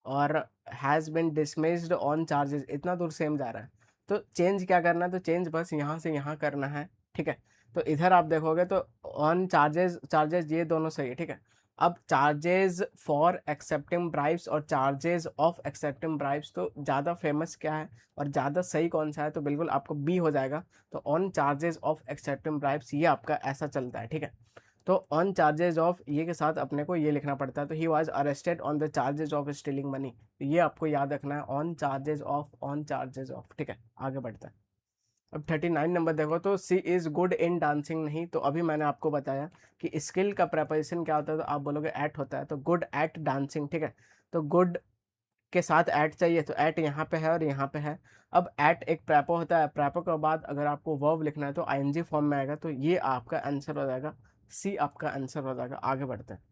[SPEAKER 1] और has been dismissed on charges, इतना दूर सेम जा रहा है, तो चेंज क्या करना है, तो चेंज बस यहाँ से यहाँ करना है, ठीक है। तो इधर आप देखोगे तो ऑन चार्जेस, चार्जेस ये दोनों सही है, ठीक है। अब चार्जेस फॉर एक्सेप्टिंग ब्राइब्स और चार्जेस ऑफ एक्सेप्टिंग ब्राइब्स, तो ज़्यादा फेमस क्या है और ज़्यादा सही कौन सा है, तो बिल्कुल आपको बी हो जाएगा। तो on charges of accepting bribes ये आपका ऐसा चलता है, ठीक है। तो ऑन चार्जेस ऑफ ये के साथ अपने को ये लिखना पड़ता है, तो he was arrested on the charges of stealing money, तो ये आपको याद रखना है, on charges of, on charges of, ठीक है। आगे बढ़ता है। अब 39 नंबर देखो, तो she is good in dancing, नहीं, तो अभी मैंने आपको बताया कि स्किल का प्रेपरेशन क्या होता है, तो आप बोलोगे एट होता है, तो गुड एट डांसिंग, ठीक है। तो गुड के साथ एट चाहिए, तो एट यहाँ पे है और यहाँ पे है। अब एट एक प्रेपो होता है, प्रेपो के बाद अगर आपको वर्ब लिखना है तो आईएनजी फॉर्म में आएगा, तो ये आपका आंसर हो जाएगा, सी आपका आंसर हो जाएगा। आगे बढ़ते हैं।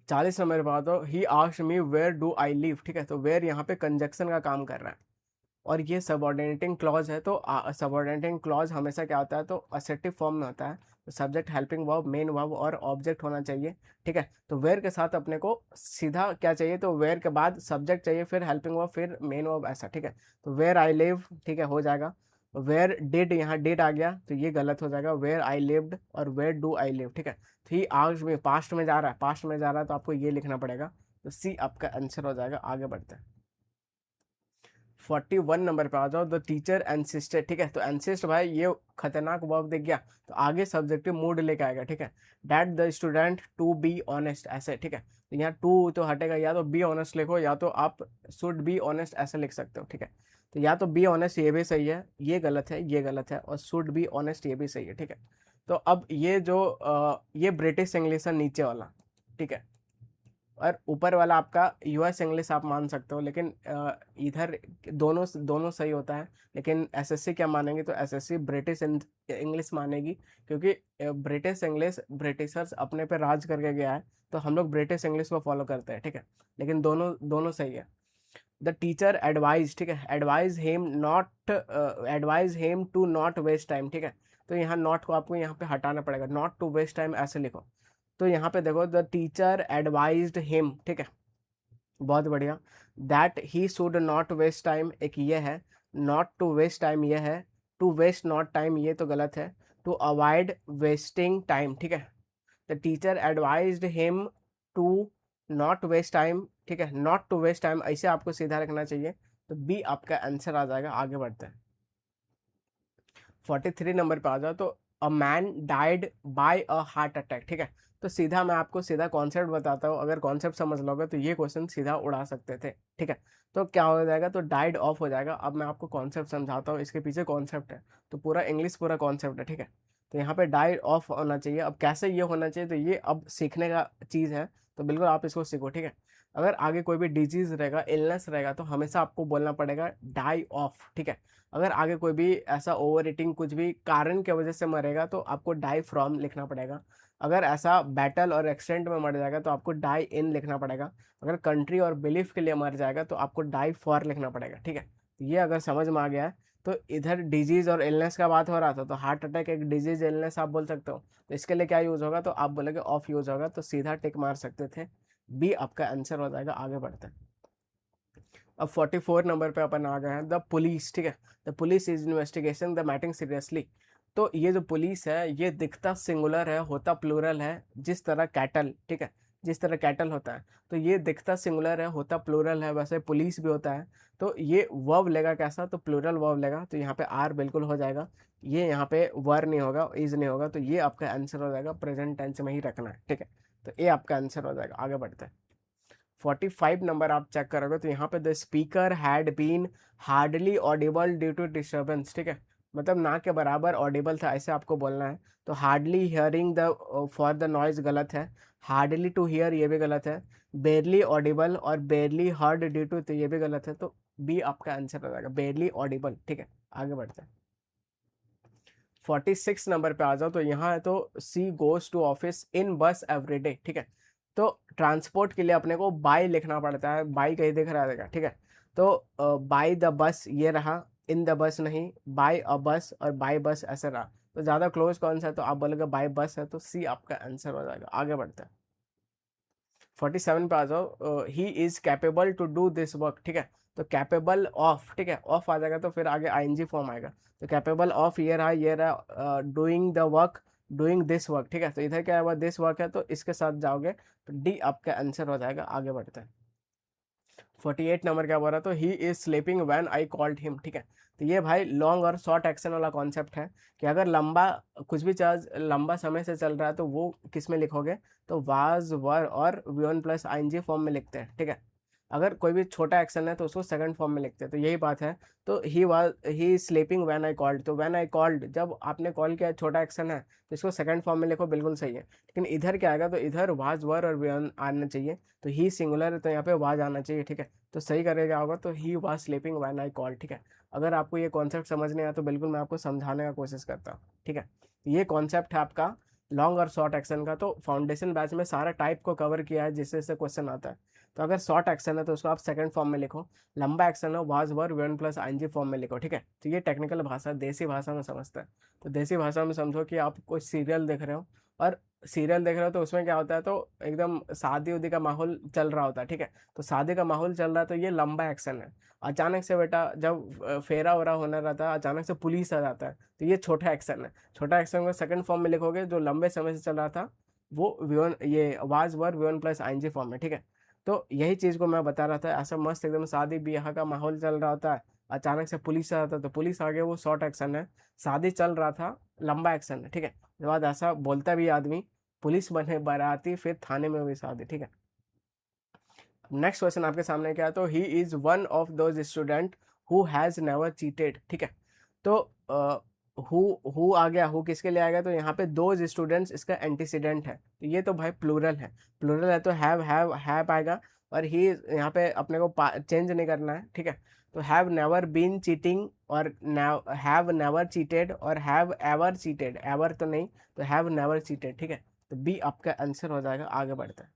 [SPEAKER 1] 40 नंबर बात हो, he asked me where do I live, ठीक है। तो वेयर यहाँ पे कंजक्शन का काम कर रहा है, और ये सबऑर्डिनेटिंग क्लॉज है, तो सबऑर्डिनेटिंग क्लॉज हमेशा क्या होता है, तो असेटिव फॉर्म में होता है, तो subject, helping verb, main verb और ऑब्जेक्ट होना चाहिए, ठीक है। तो वेयर के साथ अपने को सीधा क्या चाहिए, तो वेयर के बाद सब्जेक्ट चाहिए, फिर हेल्पिंग वर्ब, फिर मेन वर्ब, ऐसा, ठीक है। तो वेयर आई लिव, ठीक है, हो जाएगा। वेयर डिड, यहाँ डिड आ गया, तो ये गलत हो जाएगा, वेयर आई लिव्ड और वेयर डू आई लिव, ठीक है। तो ये आज में पास्ट में जा रहा है, पास्ट में जा रहा है, तो आपको ये लिखना पड़ेगा, तो सी आपका आंसर हो जाएगा। आगे बढ़ते हैं। 41 नंबर पे आ जाओ, द टीचर एंसिस्टेड, ठीक है। तो एंसिस्ट भाई ये खतरनाक वर्ब दिख गया, तो आगे सब्जेक्टिव मूड लेके आएगा, ठीक है। That the student to be honest, ऐसे, ठीक है। तो यहाँ टू तो हटेगा, या तो बी ऑनेस्ट लिखो, या तो आप शुड बी ऑनेस्ट ऐसे लिख सकते हो, ठीक है। तो या तो बी ऑनेस्ट ये भी सही है, ये गलत है, ये गलत है, और शुड बी ऑनेस्ट ये भी सही है, ठीक है। तो अब ये जो ये ब्रिटिश इंग्लिश है नीचे वाला, ठीक है, और ऊपर वाला आपका यूएस इंग्लिश आप मान सकते हो, लेकिन इधर दोनों दोनों सही होता है। लेकिन एसएससी क्या मानेंगे, तो एसएससी ब्रिटिश इंग्लिश मानेगी, क्योंकि ब्रिटिश इंग्लिश ब्रिटिशर्स अपने पे राज करके गया है, तो हम लोग ब्रिटिश इंग्लिश को फॉलो करते हैं, ठीक है। लेकिन दोनों दोनों सही है। द टीचर एडवाइज, ठीक है, advise him to not waste time, ठीक है। तो यहाँ नॉट को आपको यहाँ पे हटाना पड़ेगा, नॉट टू वेस्ट टाइम ऐसे लिखो। तो यहाँ पे देखो, द टीचर एडवाइज्ड हिम, ठीक है, बहुत बढ़िया। That he should not waste time, एक ये है, नॉट टू वेस्ट टाइम ये है, टू वेस्ट नॉट टाइम ये तो गलत है, टू अवॉइड वेस्टिंग टाइम, ठीक है। The teacher advised him to not waste time, ठीक है, नॉट टू वेस्ट टाइम ऐसे आपको सीधा रखना चाहिए। तो बी आपका आंसर आ जाएगा। आगे बढ़ते हैं, 43 नंबर पे आ जाओ। तो a man died by a heart attack, ठीक है। तो सीधा मैं आपको सीधा कॉन्सेप्ट बताता हूँ, अगर कॉन्सेप्ट समझ लोगे तो ये क्वेश्चन सीधा उड़ा सकते थे, ठीक है। तो क्या हो जाएगा, तो डाइड ऑफ हो जाएगा। अब मैं आपको कॉन्सेप्ट समझाता हूँ, इसके पीछे कॉन्सेप्ट है, तो पूरा इंग्लिश पूरा कॉन्सेप्ट है, ठीक है। तो यहाँ पे डाइड ऑफ होना चाहिए। अब कैसे ये होना चाहिए, तो ये अब सीखने का चीज़ है, तो बिल्कुल आप इसको सीखो, ठीक है। अगर आगे कोई भी डिजीज रहेगा, इलनेस रहेगा, तो हमेशा आपको बोलना पड़ेगा डाई ऑफ, ठीक है। अगर आगे कोई भी ऐसा ओवर ईटिंग कुछ भी कारण की वजह से मरेगा, तो आपको डाई फ्रॉम लिखना पड़ेगा। अगर ऐसा बैटल और एक्सीडेंट में मर जाएगा, तो आपको डाई इन लिखना पड़ेगा। अगर कंट्री और बिलीफ के लिए मर जाएगा, तो आपको डाई फॉर लिखना पड़ेगा, ठीक है। तो ये अगर समझ में आ गया है, तो इधर डिजीज और इलनेस का बात हो रहा था, तो हार्ट अटैक एक डिजीज इलनेस आप बोल सकते हो। तो इसके लिए क्या यूज होगा, तो आप बोलेगे ऑफ यूज होगा, तो सीधा टिक मार सकते थे, बी आपका आंसर हो जाएगा। आगे बढ़ते हैं, अब 44 नंबर पे अपन आ गए हैं, द पुलिस, ठीक है। The police is investigation the matting seriously. तो ये जो पुलिस है, ये दिखता सिंगुलर है, होता प्लूरल है, जिस तरह कैटल, ठीक है, जिस तरह कैटल होता है, तो ये दिखता सिंगुलर है, होता प्लूरल है, वैसे पुलिस भी होता है। तो ये वर्ब लेगा कैसा, तो प्लूरल वर्ब लेगा, तो यहाँ पे आर बिल्कुल हो जाएगा। ये यहाँ पे वर नहीं होगा, इज नहीं होगा, तो ये आपका आंसर हो जाएगा। प्रेजेंट टेंस में ही रखना है, ठीक है। तो ये आपका आंसर हो जाएगा। आगे बढ़ते हैं, 45 नंबर आप चेक करोगे, तो यहाँ पे the speaker had been hardly audible due to disturbance, ठीक है, मतलब ना के बराबर ऑडिबल था, ऐसे आपको बोलना है। तो hardly hearing the for the noise गलत है, हार्डली टू हियर ये भी गलत है, बेरली ऑडिबल और बेरली हर्ड ड्यू टू तो ये भी गलत है। तो बी आपका आंसर हो जाएगा, बेरली ऑडिबल, ठीक है। आगे बढ़ते हैं, 46 नंबर पे आ जाओ। तो यहाँ है, तो she goes to office in बस एवरीडे, ठीक है। तो ट्रांसपोर्ट के लिए अपने को बाई लिखना पड़ता है, बाई कहीं दिख रहा है, ठीक है। तो बाई द बस ये रहा, इन द बस नहीं, बाई अ बस और बाई बस ऐसे रहा। तो ज़्यादा क्लोज कौन सा है, तो आप बोलोगे बाई बस है, तो सी आपका आंसर हो जाएगा। आगे बढ़ते हैं, 47 पे आ जाओ। He is capable to do this work, ठीक है। तो कैपेबल ऑफ, ठीक है, ऑफ आ जाएगा, तो फिर आगे आईएनजी फॉर्म आएगा। तो कैपेबल ऑफ ये रहा doing the work, doing this work, ठीक है। तो इधर क्या है, दिस वर्क है, तो इसके साथ जाओगे, तो डी आपका आंसर हो जाएगा। आगे बढ़ते हैं, 48 नंबर क्या बोल रहा है, तो he is sleeping when I called him, ठीक है। तो ये भाई लॉन्ग और शॉर्ट एक्शन वाला कॉन्सेप्ट है, कि अगर लंबा कुछ भी चार्ज लंबा समय से चल रहा है, तो वो किस में लिखोगे, तो वाज वर और वी1 प्लस आईएनजी फॉर्म में लिखते हैं, ठीक है। अगर कोई भी छोटा एक्शन है, तो उसको सेकंड फॉर्म में लिखते हैं, तो यही बात है। तो ही स्लीपिंग व्हेन आई कॉल्ड, तो व्हेन आई कॉल्ड जब आपने कॉल किया, छोटा एक्शन है, तो इसको सेकंड फॉर्म में लिखो, बिल्कुल सही है। लेकिन इधर क्या आएगा, तो इधर वाज वर और वी1 आना चाहिए, तो ही सिंगुलर है, तो यहाँ पे वाज आना चाहिए, ठीक है। तो सही करेगा होगा, तो he was sleeping when I called, ठीक है। अगर आपको ये कॉन्सेप्ट समझ नहीं आया, तो बिल्कुल मैं आपको समझाने का कोशिश करता हूँ, ठीक है। ये कॉन्सेप्ट है आपका लॉन्ग और शॉर्ट एक्शन का। तो फाउंडेशन बैच में सारा टाइप को कवर किया है, जिससे से क्वेश्चन आता है। तो अगर शॉर्ट एक्शन है, तो उसको आप सेकंड फॉर्म में लिखो, लंबा एक्शन है, was were one plus ING form में लिखो, ठीक है। तो ये टेक्निकल भाषा, देसी भाषा में समझते हैं। तो देसी भाषा में समझो कि आप कोई सीरियल देख रहे हो, और सीरियल देख रहे हो, तो उसमें क्या होता है, तो एकदम शादी उदी का माहौल चल रहा होता है, ठीक है। तो शादी का माहौल चल रहा है, तो ये लंबा एक्शन है। अचानक से बेटा जब फेरा वेरा होना रहता है, अचानक से पुलिस आ जाता है, तो ये छोटा एक्शन है। छोटा एक्शन को सेकंड फॉर्म में लिखोगे, जो लंबे समय से चल रहा था, वो वी1 ये was were V one plus ING form में, ठीक है। तो यही चीज़ को मैं बता रहा था, ऐसा मस्त एकदम शादी ब्याह का माहौल चल रहा होता है, अचानक से पुलिस आ जाता है, तो पुलिस आ गया, वो शॉर्ट एक्शन है। शादी चल रहा था, लंबा एक्शन है, ठीक है। उसके बाद ऐसा बोलता भी आदमी, पुलिस बने बाराती, फिर थाने में हुई शादी, ठीक है। नेक्स्ट क्वेश्चन आपके सामने क्या है, तो he is one of those student who has never cheated, ठीक है। तो हु आ गया, हु किसके लिए आएगा, तो यहाँ पे दोज स्टूडेंट्स इसका एंटीसीडेंट है, तो ये तो भाई प्लूरल है, प्लूरल है तो हैव आएगा, और ही यहाँ पे अपने को चेंज नहीं करना है, ठीक है। तो हैव नेवर बीन चीटिंग, और हैव नेवर चीटेड, और हैव एवर चीटेड, एवर तो नहीं, तो हैव नेवर चीटेड, ठीक है। तो बी आपका आंसर हो जाएगा। आगे बढ़ते हैं,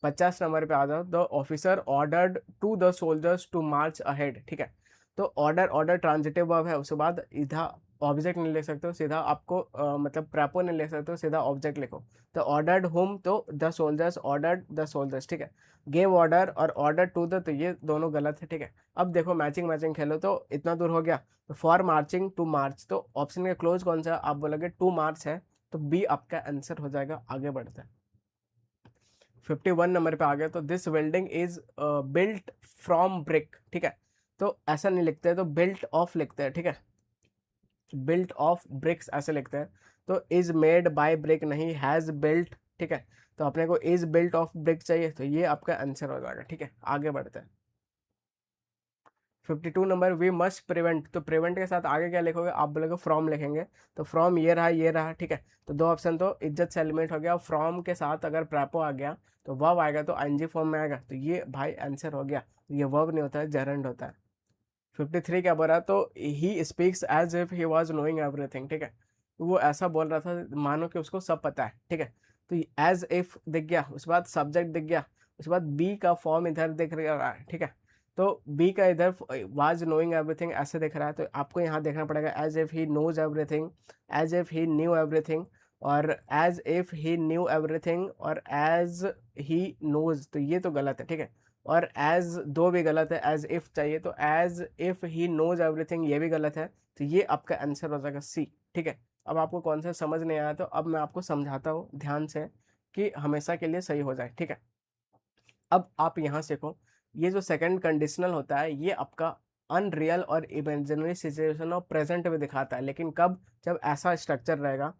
[SPEAKER 1] 50 नंबर पे आ जाओ। The officer ordered to the soldiers to march ahead, ठीक है। तो ऑर्डर, ऑर्डर ट्रांजिटिव वर्ब है, उसके बाद इधर ऑब्जेक्ट नहीं लिख सकते हो, सीधा आपको मतलब प्रेपो नहीं लिख सकते हो, सीधा ऑब्जेक्ट लिखो। तो ऑर्डर्ड हुम, तो the soldiers ordered the soldiers, ठीक है। गेव ऑर्डर और ऑर्डर टू द, तो ये दोनों गलत है, ठीक है। अब देखो मैचिंग मैचिंग खेलो, तो इतना दूर हो गया। तो फॉर मार्चिंग टू मार्च, तो ऑप्शन का क्लोज कौन सा है, आप बोलोगे टू मार्च है, तो बी आपका आंसर हो जाएगा। आगे बढ़ते हैं, 51 नंबर पे आ गया। तो this building is built from brick, ठीक है। तो ऐसा नहीं लिखते हैं, तो बिल्ट ऑफ लिखते हैं, ठीक है। बिल्ट ऑफ ब्रिक्स ऐसे लिखते हैं, तो इज मेड बाय ब्रिक नहीं, हैज बिल्ट, ठीक है। तो अपने को इज बिल्ट ऑफ ब्रिक चाहिए, तो ये आपका आंसर हो जाएगा, ठीक है। आगे बढ़ते हैं, 52 नंबर, वी मस्ट प्रिवेंट, तो प्रिवेंट के साथ आगे क्या लिखोगे, आप बोलोगे फ्रॉम लिखेंगे, तो फ्रॉम ये रहा, ठीक है। तो दो ऑप्शन, तो इज्जत से एलिमेंट हो गया, फ्रॉम के साथ अगर प्रैपो आ गया तो वर्ब आएगा, तो आईएनजी फॉर्म में आएगा, तो ये भाई आंसर हो गया। ये वर्ब नहीं होता है, जरंड होता है। 53 क्या बोल रहा है, तो he speaks as if he was knowing everything, ठीक है। तो वो ऐसा बोल रहा था मानो कि उसको सब पता है, ठीक है। तो एज इफ दिख गया, उसके बाद सब्जेक्ट दिख गया, उसके बाद बी का फॉर्म इधर दिख रहा है, ठीक है। तो बी का इधर वाज नोइंग एवरीथिंग ऐसे दिख रहा है, तो आपको यहाँ देखना पड़ेगा as if he knows everything, as if he knew everything, और as if he knew everything, और एज ही नोज, तो ये तो गलत है, ठीक है। और एज दो भी गलत है, एज इफ चाहिए, तो as if he knows everything ये भी गलत है, तो ये आपका आंसर हो जाएगा सी, ठीक है। अब आपको कौन सा समझ नहीं आया, तो अब मैं आपको समझाता हूँ ध्यान से, कि हमेशा के लिए सही हो जाए, ठीक है। अब आप यहाँ से को, ये जो सेकंड कंडीशनल होता है, ये आपका अनरियल और इमेजिनरी सिचुएशन और प्रेजेंट में दिखाता है, लेकिन कब, जब ऐसा स्ट्रक्चर रहेगा,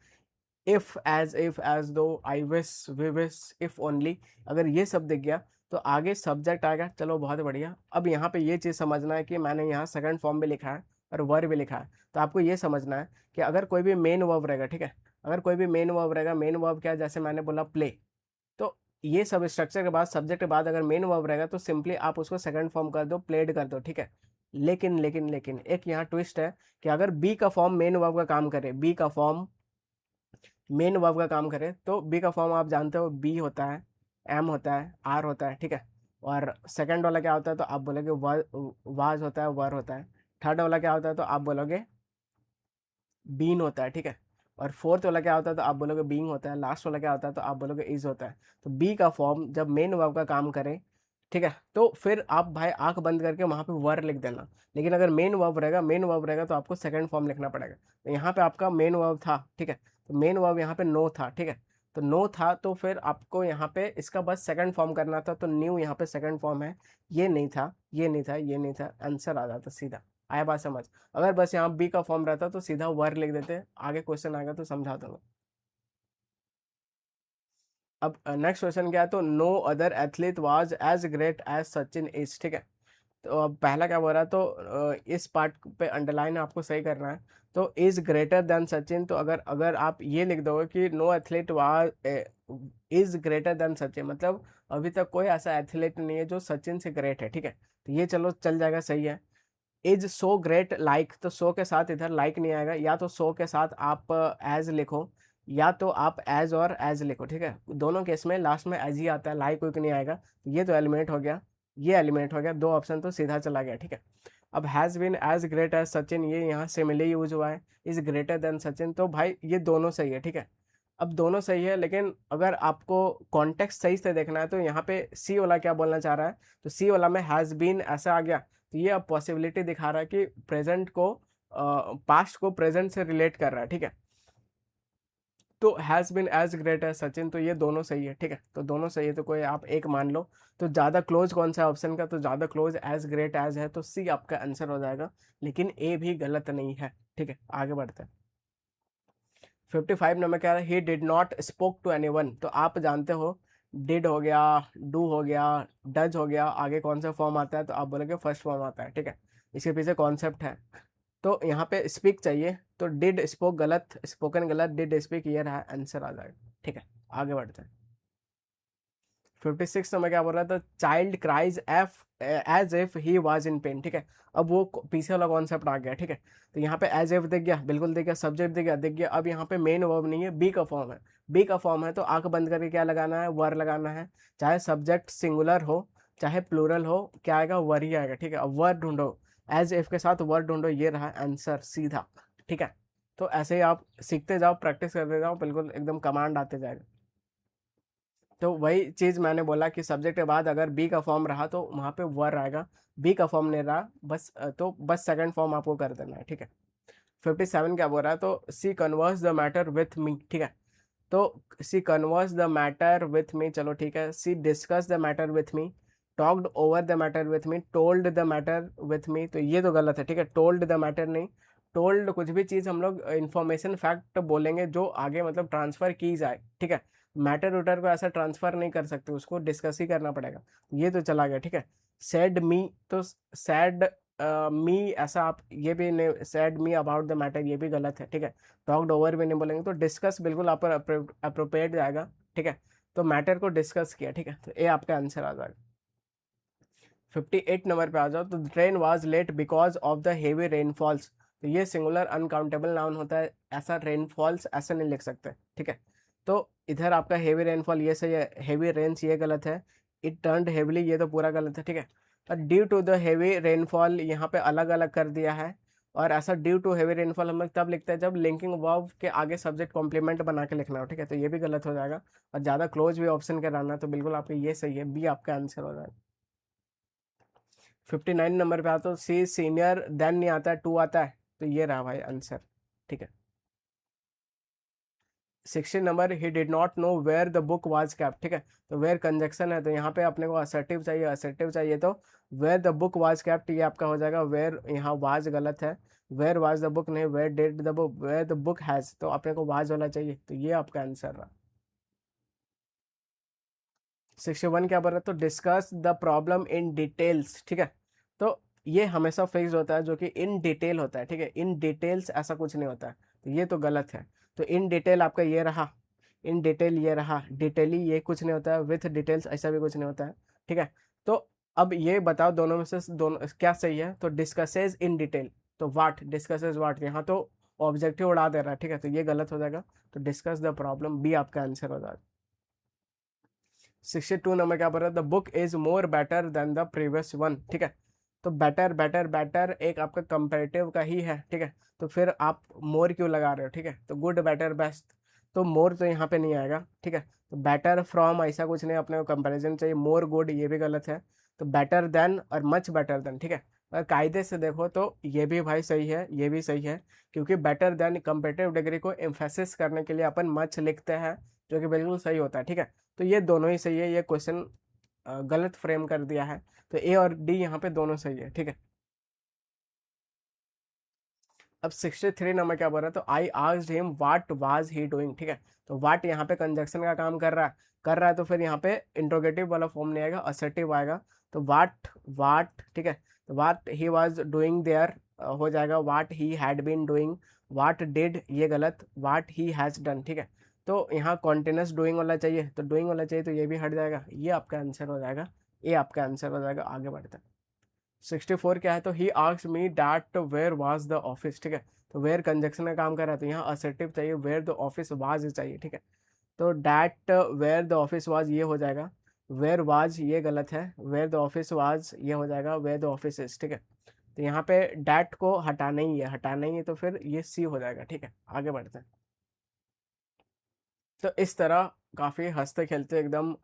[SPEAKER 1] इफ एज दो, I wish, we wish, if only, अगर ये सब दिख गया तो आगे सब्जेक्ट आएगा। चलो बहुत बढ़िया। अब यहाँ पे ये चीज़ समझना है कि मैंने यहाँ सेकंड फॉर्म भी लिखा है और वर्ब भी लिखा है, तो आपको ये समझना है कि अगर कोई भी मेन वर्ब रहेगा, ठीक है, अगर कोई भी मेन वर्ब रहेगा, मेन वर्ब क्या है, जैसे मैंने बोला प्ले, तो ये सब स्ट्रक्चर के बाद, सब्जेक्ट के बाद अगर मेन वर्ब रहेगा, तो सिंपली आप उसको सेकंड फॉर्म कर दो, प्लेड कर दो, ठीक है। लेकिन एक यहाँ ट्विस्ट है, कि अगर बी का फॉर्म मेन वर्ब का काम करे, बी का फॉर्म मेन वर्ब का काम करे, तो बी का फॉर्म आप जानते हो, बी होता है, एम होता है, आर होता है, ठीक है। और सेकंड वाला क्या होता है, तो आप बोलोगे वाज होता है, वर होता है। थर्ड वाला क्या होता है, तो आप बोलोगे बीन होता है, ठीक है। और फोर्थ वाला क्या होता है, तो आप बोलोगे बीइंग होता है। लास्ट वाला क्या होता है, तो आप बोलोगे इज होता है। तो बी का फॉर्म जब मेन वर्ब का काम करे, ठीक है, तो फिर आप भाई आंख बंद करके वहां पे वर लिख देना। लेकिन अगर मेन वर्ब रहेगा, तो आपको सेकंड फॉर्म लिखना पड़ेगा। तो यहाँ पे आपका मेन वर्ब था, ठीक है, तो मेन वर्ब यहाँ पे नो था, ठीक है। तो नो था, तो फिर आपको यहाँ पे इसका बस सेकंड फॉर्म करना था, तो न्यू यहाँ पे सेकंड फॉर्म है। ये नहीं था, ये नहीं था, ये नहीं था, आंसर आ जाता सीधा। आया बात समझ। अगर बस यहाँ बी का फॉर्म रहता तो सीधा वर लिख देते, आगे क्वेश्चन आएगा तो समझा दूंगा। अब नेक्स्ट क्वेश्चन क्या है, तो no other athlete was as great as Sachin is, ठीक है। तो अब पहला क्या बोल रहा है, तो इस पार्ट पे अंडरलाइन आपको सही करना है। तो इज ग्रेटर देन सचिन, तो अगर अगर आप ये लिख दोगे कि no athlete was is greater than Sachin, मतलब अभी तक कोई ऐसा एथलीट नहीं है जो सचिन से ग्रेट है, ठीक है। तो ये चलो चल जाएगा, सही है। इज सो ग्रेट लाइक, तो सो के साथ इधर लाइक नहीं आएगा, या तो सो के साथ आप एज लिखो, या तो आप एज और एज लिखो, ठीक है। दोनों केस में लास्ट में एज ही आता है, लाइक कोई नहीं आएगा। ये तो एलिमिनेट हो गया, ये एलिमिनेट हो गया, दो ऑप्शन तो सीधा चला गया, ठीक है। अब has been as great as Sachin, ये यहाँ सिमिलर यूज हुआ है। इज ग्रेटर देन सचिन, तो भाई ये दोनों सही है, ठीक है। अब दोनों सही है, लेकिन अगर आपको कॉन्टेक्स्ट सही से देखना है, तो यहाँ पे सी वाला क्या बोलना चाह रहा है, तो सी वाला में हैज़ बीन ऐसा आ गया, तो ये अब पॉसिबिलिटी दिखा रहा है कि प्रेजेंट को पास्ट को प्रेजेंट से रिलेट कर रहा है, ठीक है। तो has been as great as Sachin, तो ये दोनों सही है, ठीक है। तो दोनों सही है, तो कोई आप एक मान लो। तो ज़्यादा क्लोज कौन सा ऑप्शन का, तो ज़्यादा क्लोज एज ग्रेट एज है, तो सी आपका आंसर हो जाएगा। लेकिन ए भी गलत नहीं है, ठीक है। आगे बढ़ते हैं, 55 नंबर क्या है, he did not spoke to anyone, तो आप जानते हो डिड हो गया, डू हो गया, डज हो गया, आगे कौन सा फॉर्म आता है, तो आप बोलोगे फर्स्ट फॉर्म आता है, ठीक है। इसके पीछे कॉन्सेप्ट है, तो यहाँ पे स्पीक चाहिए, तो डिड स्पोक गलत, स्पोकन गलत, डिड स्पीक ये रहा आंसर आ जाएगा। ठीक है, आगे बढ़ते हैं। 56 नंबर क्या बोल रहा है, तो child cries if as if he was in pain. ठीक है, अब वो पीछे वाला कॉन्सेप्ट आ गया। ठीक है, तो यहाँ पे एज इफ दिख गया, बिल्कुल दिख गया, सब्जेक्ट दिख गया। अब यहाँ पे मेन वर्ब नहीं है, बी का फॉर्म है। बी का फॉर्म है तो आंख बंद करके क्या लगाना है, वर लगाना है। चाहे सब्जेक्ट सिंगुलर हो चाहे प्लूरल हो, क्या आएगा, वर ही आएगा। ठीक है, अब वर ढूंढो, एज इफ के साथ वर ढूंढो, ये रहा आंसर सीधा। ठीक है, तो ऐसे ही आप सीखते जाओ, प्रैक्टिस करते जाओ, बिल्कुल एकदम कमांड आते जाएगा। तो वही चीज मैंने बोला कि सब्जेक्ट के बाद अगर बी का फॉर्म रहा तो वहां पे वर आएगा, बी का फॉर्म नहीं रहा बस तो बस सेकंड फॉर्म आपको कर देना है। ठीक है, 57 क्या बोल रहा है, तो she converse the matter with me. ठीक है, तो she converse the matter with me, चलो ठीक है, she discuss the matter with me, talked over the matter with me, told the matter with me, तो ये तो गलत है। ठीक है, टोल्ड द मैटर नहीं, टोल्ड कुछ भी चीज़ हम लोग इन्फॉर्मेशन फैक्ट बोलेंगे जो आगे मतलब ट्रांसफर की जाए। ठीक है, मैटर उटर को ऐसा ट्रांसफर नहीं कर सकते, उसको डिस्कस ही करना पड़ेगा, ये तो चला गया। ठीक है, सेड मी, तो सैड मी ऐसा आप ये भी नहीं, sad me about the matter ये भी गलत है। ठीक है, टॉक्ड ओवर भी नहीं बोलेंगे, तो डिस्कस बिल्कुल आप पर अप्रोप्रिएट जाएगा। ठीक है, तो मैटर को डिस्कस किया। ठीक है, तो ये आपका आंसर आ जाएगा। 58 नंबर पे आ जाओ, तो train was late because of the heavy rainfalls, तो ये सिंगुलर अनकाउंटेबल नाउन होता है, ऐसा रेनफॉल्स ऐसे नहीं लिख सकते। ठीक है, तो इधर आपका हेवी रेनफॉल ये सही है, हेवी रेन्स ये गलत है, इट टर्न्ड हेवली ये तो पूरा गलत है। ठीक है, और due to the heavy rainfall यहाँ पे अलग अलग कर दिया है, और ऐसा ड्यू टू हेवी रेनफॉल हम लोग तब लिखते हैं जब लिंकिंग वर्ब के आगे सब्जेक्ट कॉम्प्लीमेंट बना के लिखना हो। ठीक है, तो ये भी गलत हो जाएगा, और ज़्यादा क्लोज भी ऑप्शन कराना, तो बिल्कुल आपका ये सही है, बी आपका आंसर हो जाएगा। 59 नंबर पे आता, तो सी सीनियर देन नहीं आता है, टू आता है, तो ये रहा भाई आंसर। ठीक है, 60 नंबर, he did not know where the book was kept. ठीक है, तो वेयर कंजक्शन है, तो यहाँ पे अपने को असर्टिव चाहिए, असर्टिव चाहिए, तो where the book was kept ये आपका हो जाएगा, वेयर यहाँ वाज गलत है, वेयर वाज द बुक नहीं, where did the book, where the book has, तो अपने को वाज वाला चाहिए, तो ये आपका आंसर रहा। 61 क्या बोल रहा है, तो discuss the problem in details. ठीक है, तो ये हमेशा फिक्स होता है जो कि इन डिटेल होता है। ठीक है, इन डिटेल्स ऐसा कुछ नहीं होता है, तो ये तो गलत है। तो इन डिटेल आपका ये रहा, इन डिटेल ये रहा, डिटेली ये कुछ नहीं होता है, विथ डिटेल्स ऐसा भी कुछ नहीं होता है। ठीक है, तो अब ये बताओ दोनों में से दोनों क्या सही है, तो डिस्कसेज इन डिटेल, तो वाट, डिस्कसेज वाट, यहाँ तो ऑब्जेक्टिव उड़ा दे रहा है। ठीक है, तो ये गलत हो जाएगा, तो डिस्कस द प्रॉब्लम बी आपका आंसर हो जाएगा। 62 नंबर क्या बोल रहा है, the book is more better than the previous one. ठीक है, तो बेटर बेटर बेटर एक आपका कंपेरेटिव का ही है। ठीक है, तो फिर आप मोर क्यों लगा रहे हो। ठीक है, तो गुड बेटर बेस्ट, तो मोर तो यहाँ पे नहीं आएगा। ठीक है, तो बेटर फ्रॉम ऐसा कुछ नहीं, अपने को कंपेरिजन चाहिए, मोर गुड ये भी गलत है, तो बेटर देन और मच बेटर देन। ठीक है, अगर कायदे से देखो तो ये भी भाई सही है, ये भी सही है, क्योंकि बेटर देन कंपेरेटिव डिग्री को एम्फेसिस करने के लिए अपन मच लिखते हैं, जो कि बिल्कुल सही होता है। ठीक है, तो ये दोनों ही सही है, ये क्वेश्चन गलत फ्रेम कर दिया है, तो ए और डी यहाँ पे दोनों सही है। ठीक है, अब 63 नंबर क्या बोल रहा है, तो I asked him what was he doing. ठीक है, तो व्हाट यहाँ पे कंजक्शन का काम कर रहा है, तो फिर यहाँ पे इंट्रोगेटिव वाला फॉर्म नहीं आएगा, असर्टिव आएगा, तो व्हाट व्हाट। ठीक है, तो what he was doing there हो जाएगा, what he had been doing, what did ये गलत, व्हाट ही हैज डन। ठीक है, तो यहाँ कॉन्टिन्यूस डूइंग वाला चाहिए, तो डूइंग वाला चाहिए, तो ये भी हट जाएगा, ये आपका आंसर हो जाएगा, ये आपका आंसर हो जाएगा। आगे बढ़ते हैं। 64 क्या है, तो he asked me that where was the office. ठीक है, तो वेयर कंजक्शन का काम कर रहा है, तो यहाँ असर्टिव चाहिए, वेयर द ऑफिस वाज चाहिए। ठीक है, तो that where the office was ये हो जाएगा, वेयर वाज ये गलत है, वेयर द ऑफिस वाज ये हो जाएगा, वेयर द ऑफिस इज। ठीक है, तो यहाँ पे डैट को हटाना ही है, हटाना ही है, तो फिर ये सी हो जाएगा। ठीक है, आगे बढ़ते हैं। तो इस तरह काफ़ी हंसते खेलते एकदम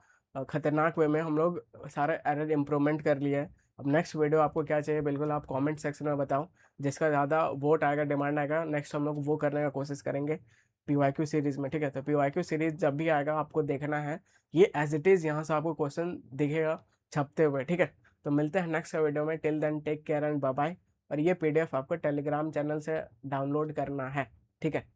[SPEAKER 1] खतरनाक वे में हम लोग सारे एरर इम्प्रूवमेंट कर लिए हैं। अब नेक्स्ट वीडियो आपको क्या चाहिए, बिल्कुल आप कमेंट सेक्शन में बताओ, जिसका ज़्यादा वोट आएगा, डिमांड आएगा, नेक्स्ट हम लोग वो करने का कोशिश करेंगे PYQ सीरीज़ में। ठीक है, तो PYQ सीरीज़ जब भी आएगा आपको देखना है, ये एज इट इज़ यहाँ से आपको क्वेश्चन दिखेगा छपते हुए। ठीक है, तो मिलते हैं नेक्स्ट वीडियो में, till then take care and bye bye. और ये PDF आपको टेलीग्राम चैनल से डाउनलोड करना है। ठीक है।